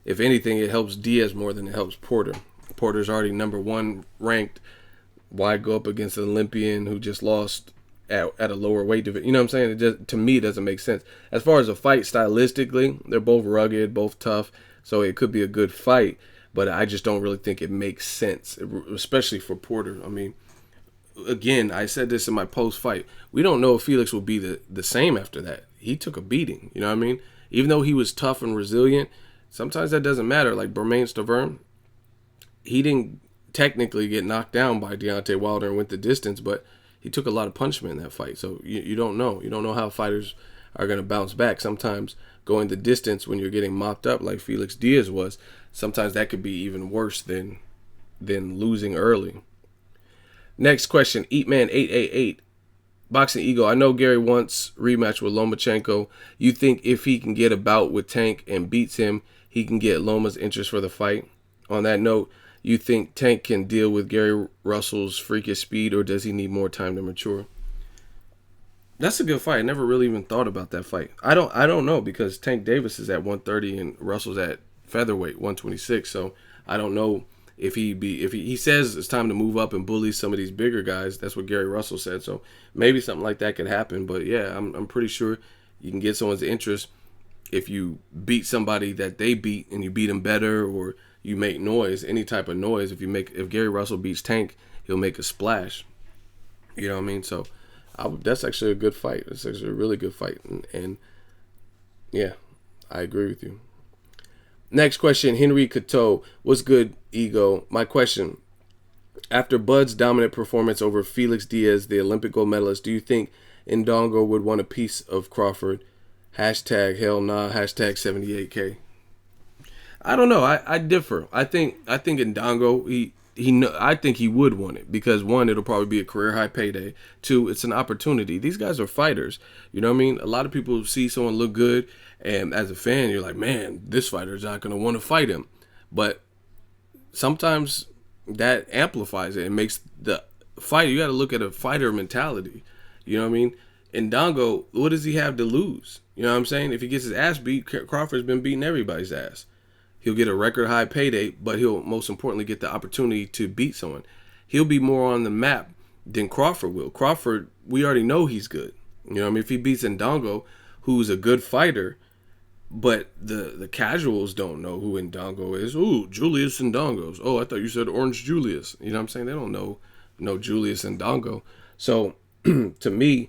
if anything, it helps Diaz more than it helps Porter. Porter's already #1 ranked. Why go up against an Olympian who just lost at a lower weight division? You know what I'm saying? It just, to me, it doesn't make sense. As far as a fight stylistically, they're both rugged, both tough, so it could be a good fight, but I just don't really think it makes sense, especially for Porter. I mean, again, I said this in my post-fight. We don't know if Felix will be the same after that. He took a beating, you know what I mean? Even though he was tough and resilient, sometimes that doesn't matter. Like Bermane Stiverne, he didn't technically get knocked down by Deontay Wilder and went the distance, but he took a lot of punishment in that fight. So you don't know. You don't know how fighters are going to bounce back. Sometimes going the distance when you're getting mopped up like Felix Diaz was, sometimes that could be even worse than losing early. Next question, Eatman888. Boxing Ego, I know Gary wants rematch with Lomachenko. You think if he can get a bout with Tank and beats him, he can get Loma's interest for the fight? On that note, you think Tank can deal with Gary Russell's freakish speed, or does he need more time to mature? That's a good fight. I never really even thought about that fight. I don't know, because Tank Davis is at 130 and Russell's at featherweight 126. So I don't know if he says it's time to move up and bully some of these bigger guys. That's what Gary Russell said. So maybe something like that could happen. But yeah, I'm pretty sure you can get someone's interest if you beat somebody that they beat and you beat them better, or you make noise, any type of noise. If Gary Russell beats Tank, he'll make a splash. You know what I mean? So that's actually a good fight. It's actually a really good fight. And yeah, I agree with you. Next question, Henry COTTO. What's good, Ego? My question, after Bud's dominant performance over Felix Diaz, the Olympic gold medalist, do you think Indongo would want a piece of Crawford? Hashtag hell nah, hashtag 78K. I don't know. I differ. I think Indongo, I think he would want it because, one, it'll probably be a career high payday. Two, it's an opportunity. These guys are fighters. You know what I mean? A lot of people see someone look good, and as a fan, you're like, man, this fighter's not going to want to fight him. But sometimes that amplifies it and makes the fight. You got to look at a fighter mentality. You know what I mean? Indongo, what does he have to lose? You know what I'm saying? If he gets his ass beat, Crawford's been beating everybody's ass. He'll get a record high payday, but he'll most importantly get the opportunity to beat someone. He'll be more on the map than Crawford will. Crawford, we already know he's good. You know what I mean? If he beats Indongo, who's a good fighter, but the casuals don't know who Indongo is. Ooh, Julius Indongos. Oh, I thought you said Orange Julius. You know what I'm saying? They don't know Julius Indongo. So to me,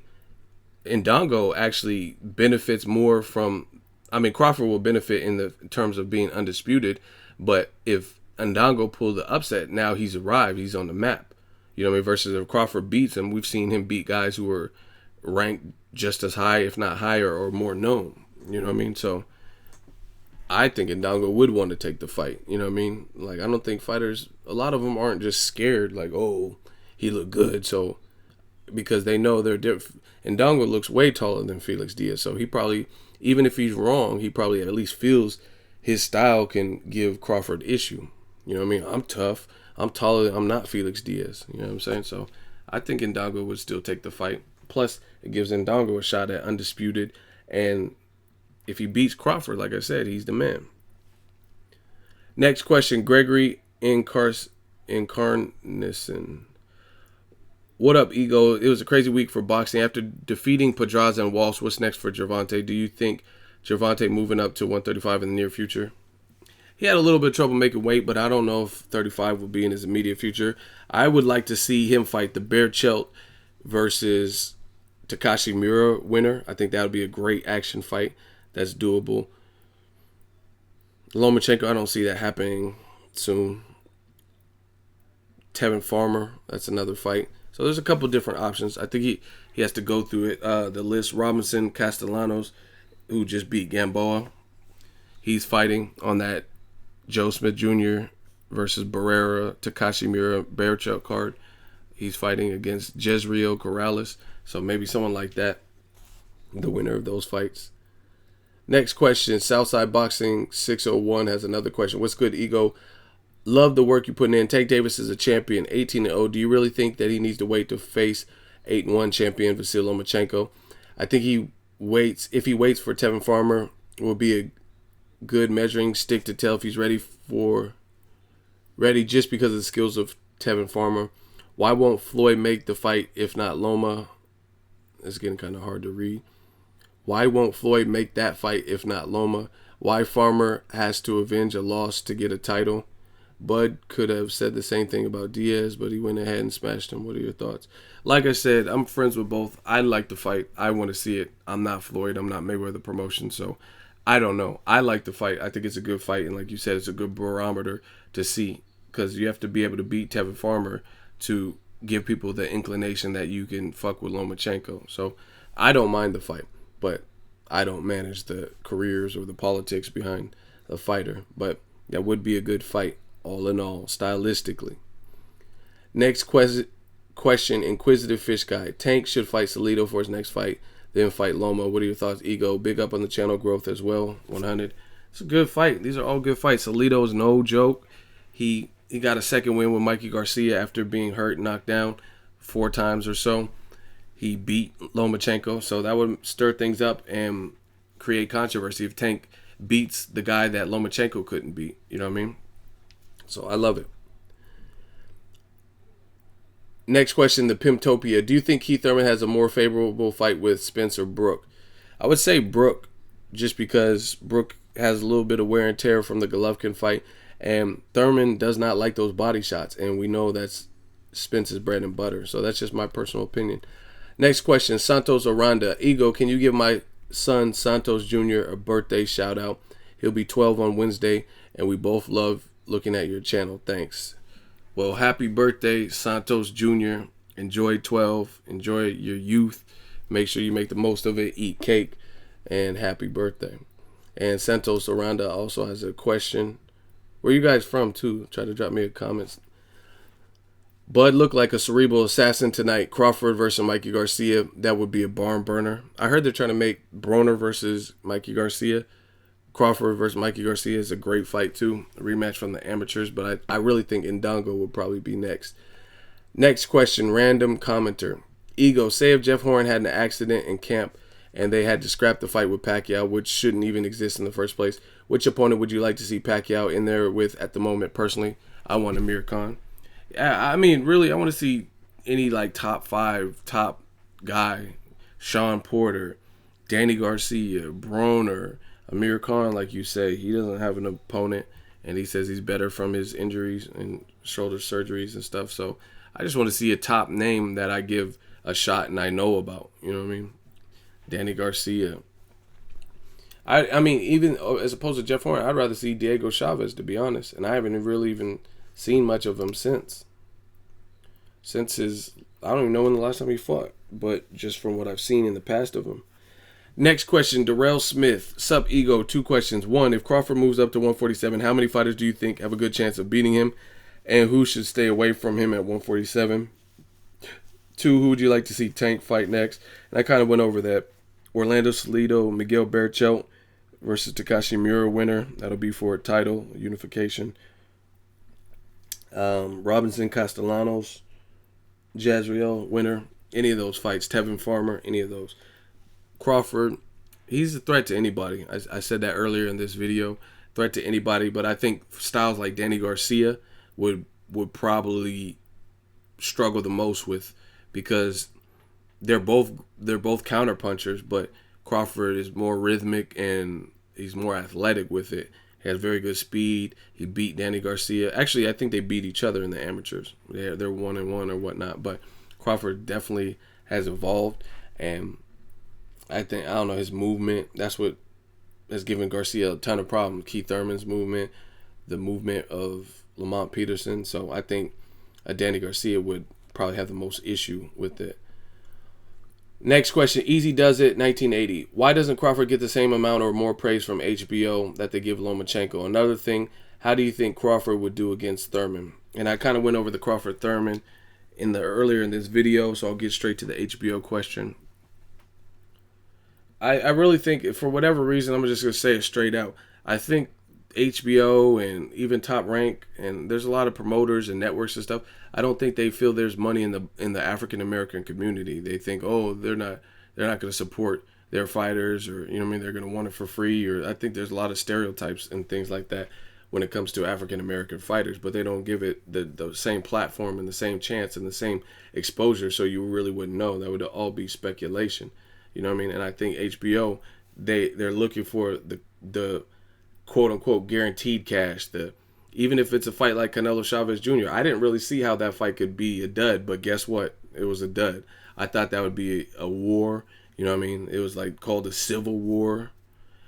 Indongo actually benefits more from. I mean, Crawford will benefit in the terms of being undisputed, but if Indongo pulled the upset, now he's arrived. He's on the map. You know what I mean? Versus if Crawford beats him, we've seen him beat guys who were ranked just as high, if not higher, or more known. You know what I mean? So I think Indongo would want to take the fight. You know what I mean? Like, I don't think fighters, a lot of them aren't just scared, like, oh, he looked good, so, because they know they're different. Indongo looks way taller than Felix Diaz, so he probably, even if he's wrong, he probably at least feels his style can give Crawford issue. You know what I mean? I'm tough. I'm taller. I'm not Felix Diaz. You know what I'm saying? So I think Indongo would still take the fight. Plus, it gives Indongo a shot at undisputed. And if he beats Crawford, like I said, he's the man. Next question, Gregory Incarnison. What up, Ego? It was a crazy week for boxing. After defeating Pedraza and Walsh, what's next for Gervonta? Do you think Gervonta moving up to 135 in the near future? He had a little bit of trouble making weight, but I don't know if 35 will be in his immediate future. I would like to see him fight the Bear Chelt versus Takashi Miura winner. I think that would be a great action fight that's doable. Lomachenko, I don't see that happening soon. Tevin Farmer, that's another fight. So there's a couple different options. I think he has to go through it. The list, Robinson Castellanos, who just beat Gamboa. He's fighting on that Joe Smith Jr. versus Barrera, Takashi Miura, Bear Chelt card. He's fighting against Jezreel Corrales. So maybe someone like that, the winner of those fights. Next question, Southside Boxing 601 has another question. What's good, Ego? Love the work you're putting in. Tank Davis is a champion, 18-0. Do you really think that he needs to wait to face 8-1 champion Vasyl Lomachenko? I think if he waits for Tevin Farmer, it will be a good measuring stick to tell if he's ready just because of the skills of Tevin Farmer. Why won't Floyd make the fight if not Loma? It's getting kind of hard to read. Why won't Floyd make that fight if not Loma? Why Farmer has to avenge a loss to get a title? Bud could have said the same thing about Diaz, but he went ahead and smashed him. What are your thoughts? Like I said, I'm friends with both. I like the fight. I want to see it. I'm not Floyd. I'm not Mayweather promotion, so I don't know. I like the fight. I think it's a good fight, and like you said, it's a good barometer to see because you have to be able to beat Tevin Farmer to give people the inclination that you can fuck with Lomachenko. So I don't mind the fight, but I don't manage the careers or the politics behind a fighter. But that would be a good fight, all in all, stylistically. Next question, Inquisitive Fish Guy. Tank should fight Salido for his next fight, then fight Loma. What are your thoughts, Ego? Big up on the channel growth as well, 100. It's a good fight. These are all good fights. Salido is no joke. He got a second win with Mikey Garcia after being hurt, knocked down 4 times or so. He beat Lomachenko, so that would stir things up and create controversy if Tank beats the guy that Lomachenko couldn't beat. You know what I mean? So I love it. Next question, the Pimptopia. Do you think Keith Thurman has a more favorable fight with Spence or Brook? I would say Brook, just because Brook has a little bit of wear and tear from the Golovkin fight, and Thurman does not like those body shots, and we know that's Spence's bread and butter. So that's just my personal opinion. Next question, Santos Aranda. Ego, can you give my son Santos Jr. a birthday shout out? He'll be 12 on Wednesday, and we both love looking at your channel. Thanks. Well, happy birthday, Santos Jr. Enjoy 12. Enjoy your youth. Make sure you make the most of it. Eat cake. And happy birthday. And Santos Aranda also has a question. Where you guys from, too? Try to drop me a comment. Bud looked like a cerebral assassin tonight. Crawford versus Mikey Garcia. That would be a barn burner. I heard they're trying to make Broner versus Mikey Garcia. Crawford versus Mikey Garcia is a great fight, too. A rematch from the amateurs, but I really think Indongo will probably be next. Next question, random commenter. Ego, say if Jeff Horn had an accident in camp and they had to scrap the fight with Pacquiao, which shouldn't even exist in the first place, which opponent would you like to see Pacquiao in there with at the moment? Personally, I want Amir Khan. I mean, really, I want to see any like top 5, top guy. Shawn Porter, Danny Garcia, Broner, Amir Khan, like you say. He doesn't have an opponent, and he says he's better from his injuries and shoulder surgeries and stuff. So I just want to see a top name that I give a shot and I know about. You know what I mean? Danny Garcia. I mean, even as opposed to Jeff Horn, I'd rather see Diego Chavez, to be honest. And I haven't really even seen much of him since. Since his, I don't even know when the last time he fought, but just from what I've seen in the past of him. Next question, Darrell Smith. Sup, Ego. 2 questions. 1, if Crawford moves up to 147, how many fighters do you think have a good chance of beating him? And who should stay away from him at 147? 2, who would you like to see Tank fight next? And I kind of went over that. Orlando Salido, Miguel Berchelt versus Takashi Miura winner. That'll be for a title unification. Robinson Castellanos, Jazriel winner. Any of those fights. Tevin Farmer, any of those. Crawford, he's a threat to anybody. I said that earlier in this video. Threat to anybody, but I think styles like Danny Garcia would probably struggle the most with, because they're both counter punchers, but Crawford is more rhythmic and he's more athletic with it. He has very good speed. He beat Danny Garcia. Actually, I think they beat each other in the amateurs. They're 1-1 or whatnot, but Crawford definitely has evolved, and I don't know, his movement, that's what has given Garcia a ton of problems. Keith Thurman's movement, the movement of Lamont Peterson. So I think Danny Garcia would probably have the most issue with it. Next question, Easy Does It, 1980. Why doesn't Crawford get the same amount or more praise from HBO that they give Lomachenko? Another thing, how do you think Crawford would do against Thurman? And I kind of went over the Crawford-Thurman earlier in this video, so I'll get straight to the HBO question. I really think, for whatever reason, I'm just going to say it straight out. I think HBO and even Top Rank, and there's a lot of promoters and networks and stuff, I don't think they feel there's money in the African American community. They think, oh, they're not going to support their fighters, or they're going to want it for free, or I think there's a lot of stereotypes and things like that when it comes to African American fighters, but they don't give it the same platform and the same chance and the same exposure, so you really wouldn't know. That would all be speculation. You know what I mean? And I think HBO, they're looking for the quote unquote guaranteed cash. Even if it's a fight like Canelo Chavez Jr., I didn't really see how that fight could be a dud, but guess what? It was a dud. I thought that would be a war. You know what I mean? It was like called a civil war,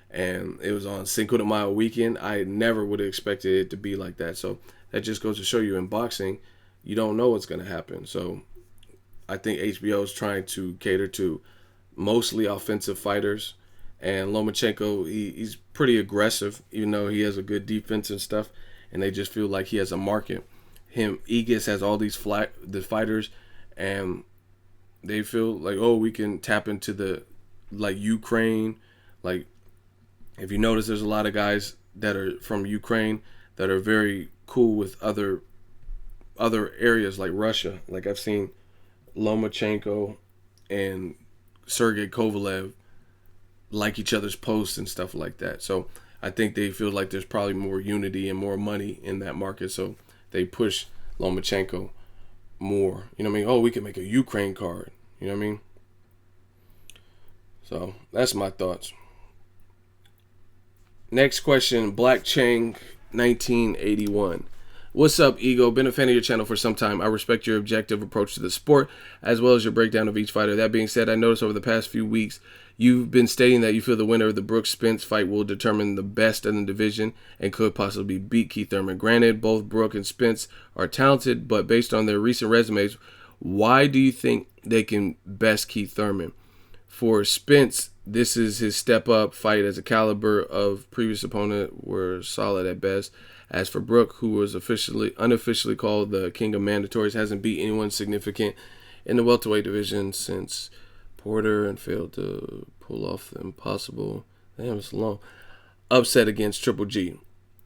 and it was on Cinco de Mayo weekend. I never would have expected it to be like that. So that just goes to show you, in boxing, you don't know what's going to happen. So I think HBO is trying to cater to mostly offensive fighters, and Lomachenko, he's pretty aggressive, even though he has a good defense and stuff, and they just feel like he has a market. Aegis has all these the fighters, and they feel like, oh, we can tap into the Ukraine. Like, if you notice, there's a lot of guys that are from Ukraine that are very cool with other areas like Russia. Like, I've seen Lomachenko and Sergey Kovalev like each other's posts and stuff like that. So I think they feel like there's probably more unity and more money in that market, so they push Lomachenko more. You know what I mean? Oh, we can make a Ukraine card. You know what I mean? So that's my thoughts. Next question, Black Chang, 1981. What's up, Ego? Been a fan of your channel for some time. I respect your objective approach to the sport, as well as your breakdown of each fighter. That being said, I noticed over the past few weeks, you've been stating that you feel the winner of the Brook Spence fight will determine the best in the division and could possibly beat Keith Thurman. Granted, both Brook and Spence are talented, but based on their recent resumes, why do you think they can best Keith Thurman? For Spence, this is his step-up fight, as a caliber of previous opponent were solid at best. As for Brook, who was unofficially called the king of mandatories, hasn't beat anyone significant in the welterweight division since Porter, and failed to pull off the impossible, damn, it's long, upset against Triple G.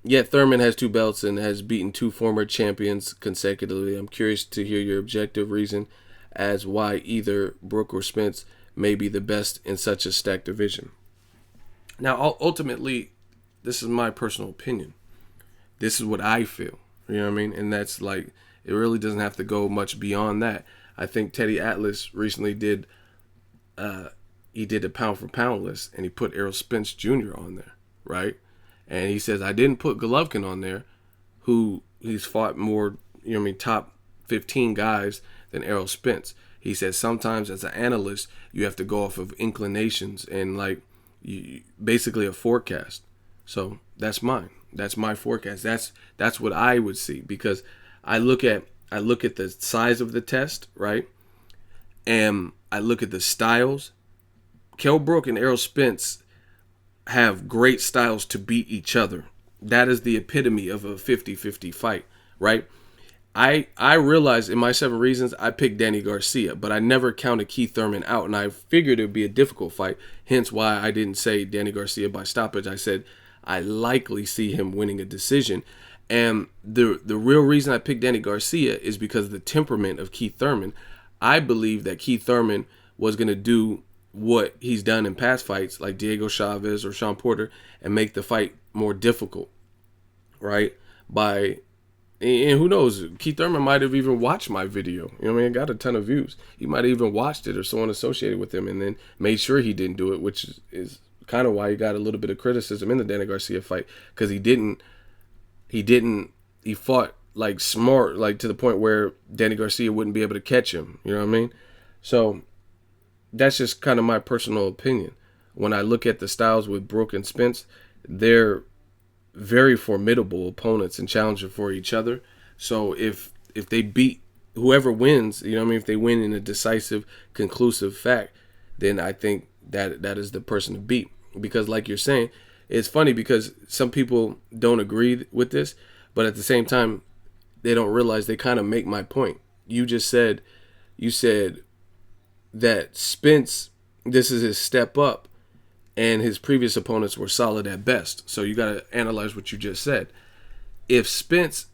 Yet Thurman has 2 belts and has beaten 2 former champions consecutively. I'm curious to hear your objective reason as why either Brook or Spence may be the best in such a stacked division. Now, ultimately, this is my personal opinion. This is what I feel. You know what I mean? And that's like, it really doesn't have to go much beyond that. I think Teddy Atlas recently did a pound for pound list, and he put Errol Spence Jr. on there, right? And he says, I didn't put Golovkin on there, who he's fought more, top 15 guys than Errol Spence. He said sometimes as an analyst, you have to go off of inclinations and like basically a forecast. So that's mine. That's my forecast. That's what I would see, because I look at the size of the test, right? And I look at the styles. Kell Brook and Errol Spence have great styles to beat each other. That is the epitome of a 50-50 fight, right? I realized in my 7 reasons I picked Danny Garcia, but I never counted Keith Thurman out, and I figured it would be a difficult fight, hence why I didn't say Danny Garcia by stoppage. I said I likely see him winning a decision. And the real reason I picked Danny Garcia is because of the temperament of Keith Thurman. I believe that Keith Thurman was going to do what he's done in past fights, like Diego Chavez or Shawn Porter, and make the fight more difficult, right? And who knows, Keith Thurman might have even watched my video. You know what I mean? It got a ton of views. He might have even watched it, or someone associated with him, and then made sure he didn't do it, which is kind of why he got a little bit of criticism in the Danny Garcia fight, because he fought like smart, like to the point where Danny Garcia wouldn't be able to catch him. You know what I mean? So that's just kind of my personal opinion. When I look at the styles with Brook and Spence, they're very formidable opponents and challenger for each other. So if they beat whoever wins, you know what I mean, if they win in a decisive, conclusive fact, then I think that is the person to beat. Because like you're saying, it's funny because some people don't agree with this, but at the same time, they don't realize they kind of make my point. You said that Spence, this is his step up, and his previous opponents were solid at best. So you got to analyze what you just said. If Spence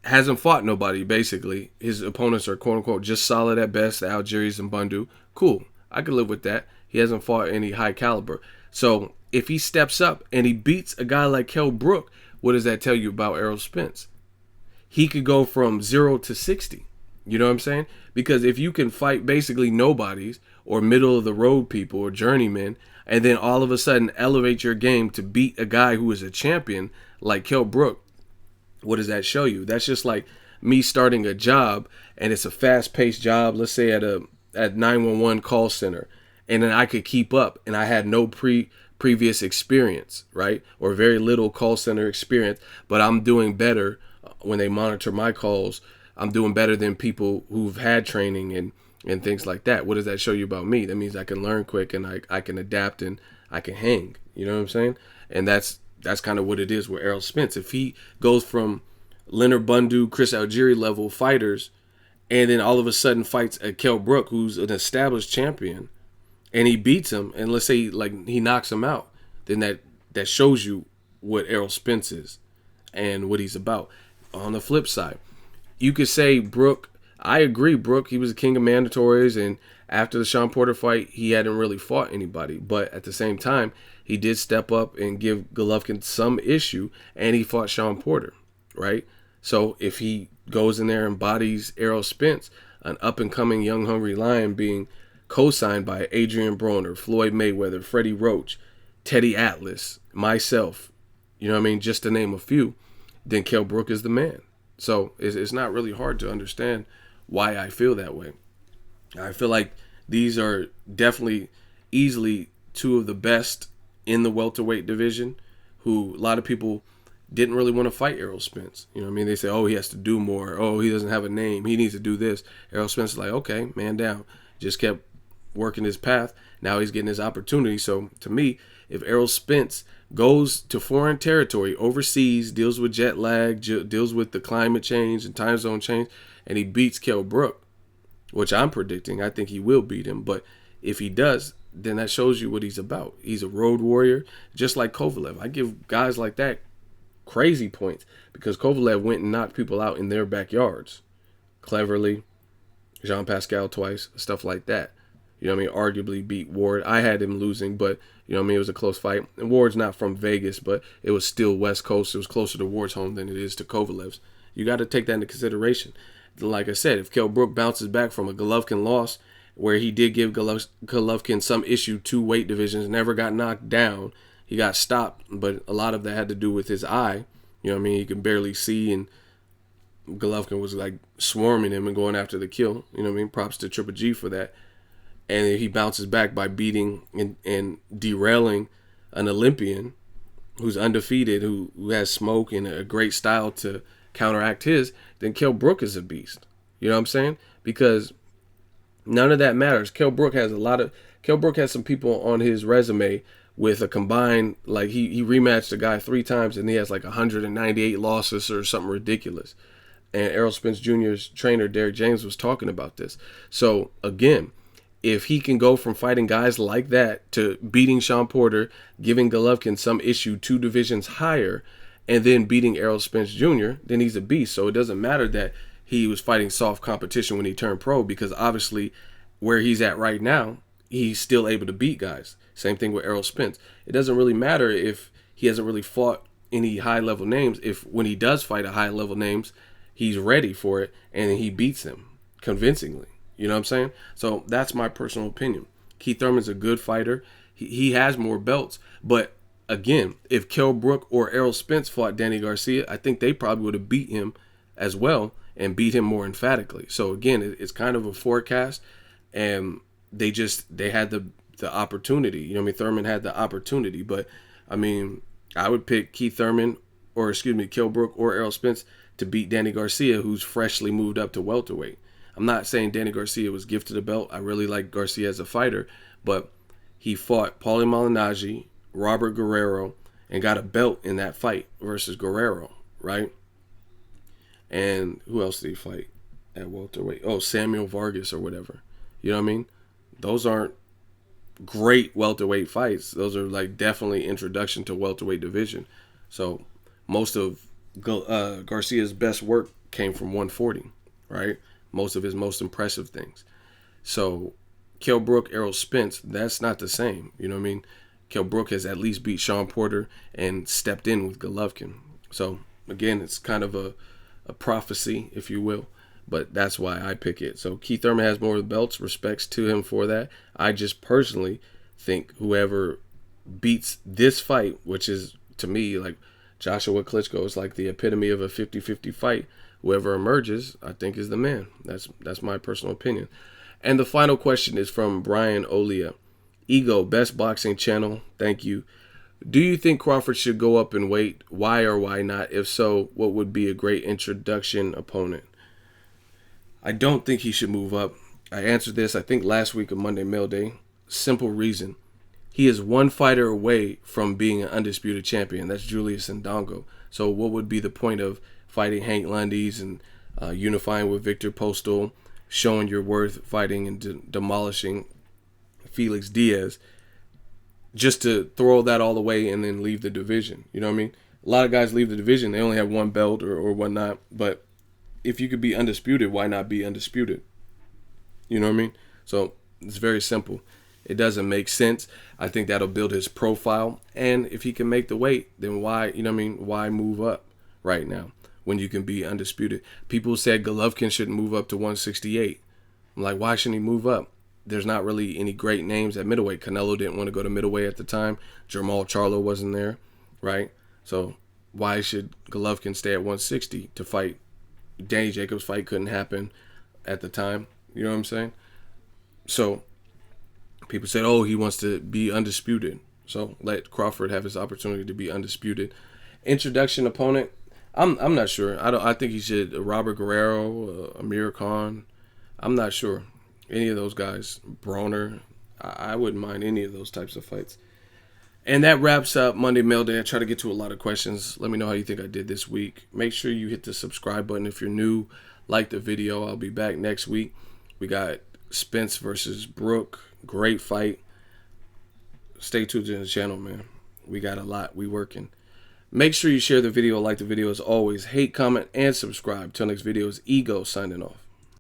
hasn't fought nobody, basically, his opponents are quote-unquote just solid at best, the Algiers and Bundu, cool. I could live with that. He hasn't fought any high caliber. So if he steps up and he beats a guy like Kell Brook, what does that tell you about Errol Spence? He could go from 0 to 60. You know what I'm saying? Because if you can fight basically nobodies or middle of the road people or journeymen, and then all of a sudden elevate your game to beat a guy who is a champion like Kell Brook, what does that show you? That's just like me starting a job, and it's a fast-paced job, let's say at 911 call center, and then I could keep up, and I had no previous experience, right? Or very little call center experience, but I'm doing better when they monitor my calls. I'm doing better than people who've had training and things like that. What does that show you about me? That means I can learn quick, and I can adapt, and I can hang. You know what I'm saying? And that's kind of what it is with Errol Spence. If he goes from Leonard Bundu, Chris Algieri level fighters, and then all of a sudden fights a Kell Brook, who's an established champion, and he beats him, and let's say like he knocks him out, then that shows you what Errol Spence is and what he's about. On the flip side, you could say Brook. I agree, Brook, he was the king of mandatories, and after the Shawn Porter fight, he hadn't really fought anybody. But at the same time, he did step up and give Golovkin some issue, and he fought Shawn Porter, right? So if he goes in there and bodies Errol Spence, an up-and-coming young hungry lion being co-signed by Adrian Broner, Floyd Mayweather, Freddie Roach, Teddy Atlas, myself, you know what I mean, just to name a few, then Kell Brook is the man. So it's not really hard to understand why I feel that way. I feel like these are definitely easily two of the best in the welterweight division, who a lot of people didn't really want to fight Errol Spence. You know what I mean? They say, oh, he has to do more. Oh, he doesn't have a name. He needs to do this. Errol Spence is like, okay, man down. Just kept working his path. Now he's getting his opportunity. So to me, if Errol Spence goes to foreign territory, overseas, deals with jet lag, deals with the climate change and time zone change, and he beats Kell Brook, which I'm predicting, I think he will beat him. But if he does, then that shows you what he's about. He's a road warrior, just like Kovalev. I give guys like that crazy points because Kovalev went and knocked people out in their backyards. Cleverly, Jean-Pascal twice, stuff like that. You know what I mean? Arguably beat Ward. I had him losing, but you know what I mean? It was a close fight. And Ward's not from Vegas, but it was still West Coast. It was closer to Ward's home than it is to Kovalev's. You got to take that into consideration. Like I said, if Kell Brook bounces back from a Golovkin loss, where he did give Golovkin some issue, 2 weight divisions, never got knocked down. He got stopped, but a lot of that had to do with his eye. You know what I mean? He could barely see, and Golovkin was like swarming him and going after the kill. You know what I mean? Props to Triple G for that. And he bounces back by beating and derailing an Olympian who's undefeated, who has smoke and a great style to counteract his. Then Kell Brook is a beast. You know what I'm saying? Because none of that matters. Kell Brook has some people on his resume with a combined, like he rematched a guy 3 times and he has like 198 losses or something ridiculous. And Errol Spence Jr.'s trainer, Derrick James, was talking about this. So again, if he can go from fighting guys like that to beating Shawn Porter, giving Golovkin some issue 2 divisions higher, and then beating Errol Spence Jr., then he's a beast. So it doesn't matter that he was fighting soft competition when he turned pro, because obviously where he's at right now, he's still able to beat guys. Same thing with Errol Spence. It doesn't really matter if he hasn't really fought any high-level names. If when he does fight a high-level names, he's ready for it, and he beats them convincingly. You know what I'm saying? So that's my personal opinion. Keith Thurman's a good fighter. He has more belts. But again, if Kell Brook or Errol Spence fought Danny Garcia, I think they probably would have beat him as well and beat him more emphatically. So again, it's kind of a forecast, and they had the opportunity. You know what I mean? Thurman had the opportunity. But I mean, I would pick Kell Brook or Errol Spence to beat Danny Garcia, who's freshly moved up to welterweight. I'm not saying Danny Garcia was gifted a belt. I really like Garcia as a fighter, but he fought Paulie Malignaggi, Robert Guerrero, and got a belt in that fight versus Guerrero, right? And who else did he fight at welterweight? Oh, Samuel Vargas or whatever. You know what I mean? Those aren't great welterweight fights. Those are like definitely introduction to welterweight division. So most of Garcia's best work came from 140, right? Most of his most impressive things. So Kell Brook, Errol Spence, that's not the same. You know what I mean? Kell Brook has at least beat Shawn Porter and stepped in with Golovkin. So again, it's kind of a prophecy, if you will, but that's why I pick it. So Keith Thurman has more belts. Respects to him for that. I just personally think whoever beats this fight, which is to me like Joshua Klitschko is like the epitome of a 50-50 fight. Whoever emerges, I think, is the man. That's my personal opinion. And the final question is from Brian Olia. Ego, best boxing channel. Thank you. Do you think Crawford should go up in weight? Why or why not? If so, what would be a great introduction opponent? I don't think he should move up. I answered this, I think, last week of Monday Mail Day. Simple reason. He is one fighter away from being an undisputed champion. That's Julius Indongo. So what would be the point of fighting Hank Lundy's and unifying with Victor Postal, showing your worth, fighting and demolishing Felix Diaz, just to throw that all away and then leave the division? You know what I mean? A lot of guys leave the division. They only have one belt or whatnot. But if you could be undisputed, why not be undisputed? You know what I mean? So it's very simple. It doesn't make sense. I think that'll build his profile. And if he can make the weight, then why, you know what I mean, why move up right now when you can be undisputed? People said Golovkin shouldn't move up to 168. I'm like, why shouldn't he move up? There's not really any great names at middleweight. Canelo didn't want to go to middleweight at the time. Jermall Charlo wasn't there, right? So why should Golovkin stay at 160 to fight? Danny Jacobs' fight couldn't happen at the time. You know what I'm saying? So people said, oh, he wants to be undisputed. So let Crawford have his opportunity to be undisputed. Introduction opponent, I'm not sure. I think he should Robert Guerrero, Amir Khan. I'm not sure. Any of those guys, Broner, I wouldn't mind any of those types of fights. And that wraps up Monday Mail Day. I try to get to a lot of questions. Let me know how you think I did this week. Make sure you hit the subscribe button if you're new. Like the video. I'll be back next week. We got Spence versus Brook. Great fight. Stay tuned to the channel, man. We got a lot. We working. Make sure you share the video, like the video as always. Hate, comment, and subscribe. Till next video is Ego signing off.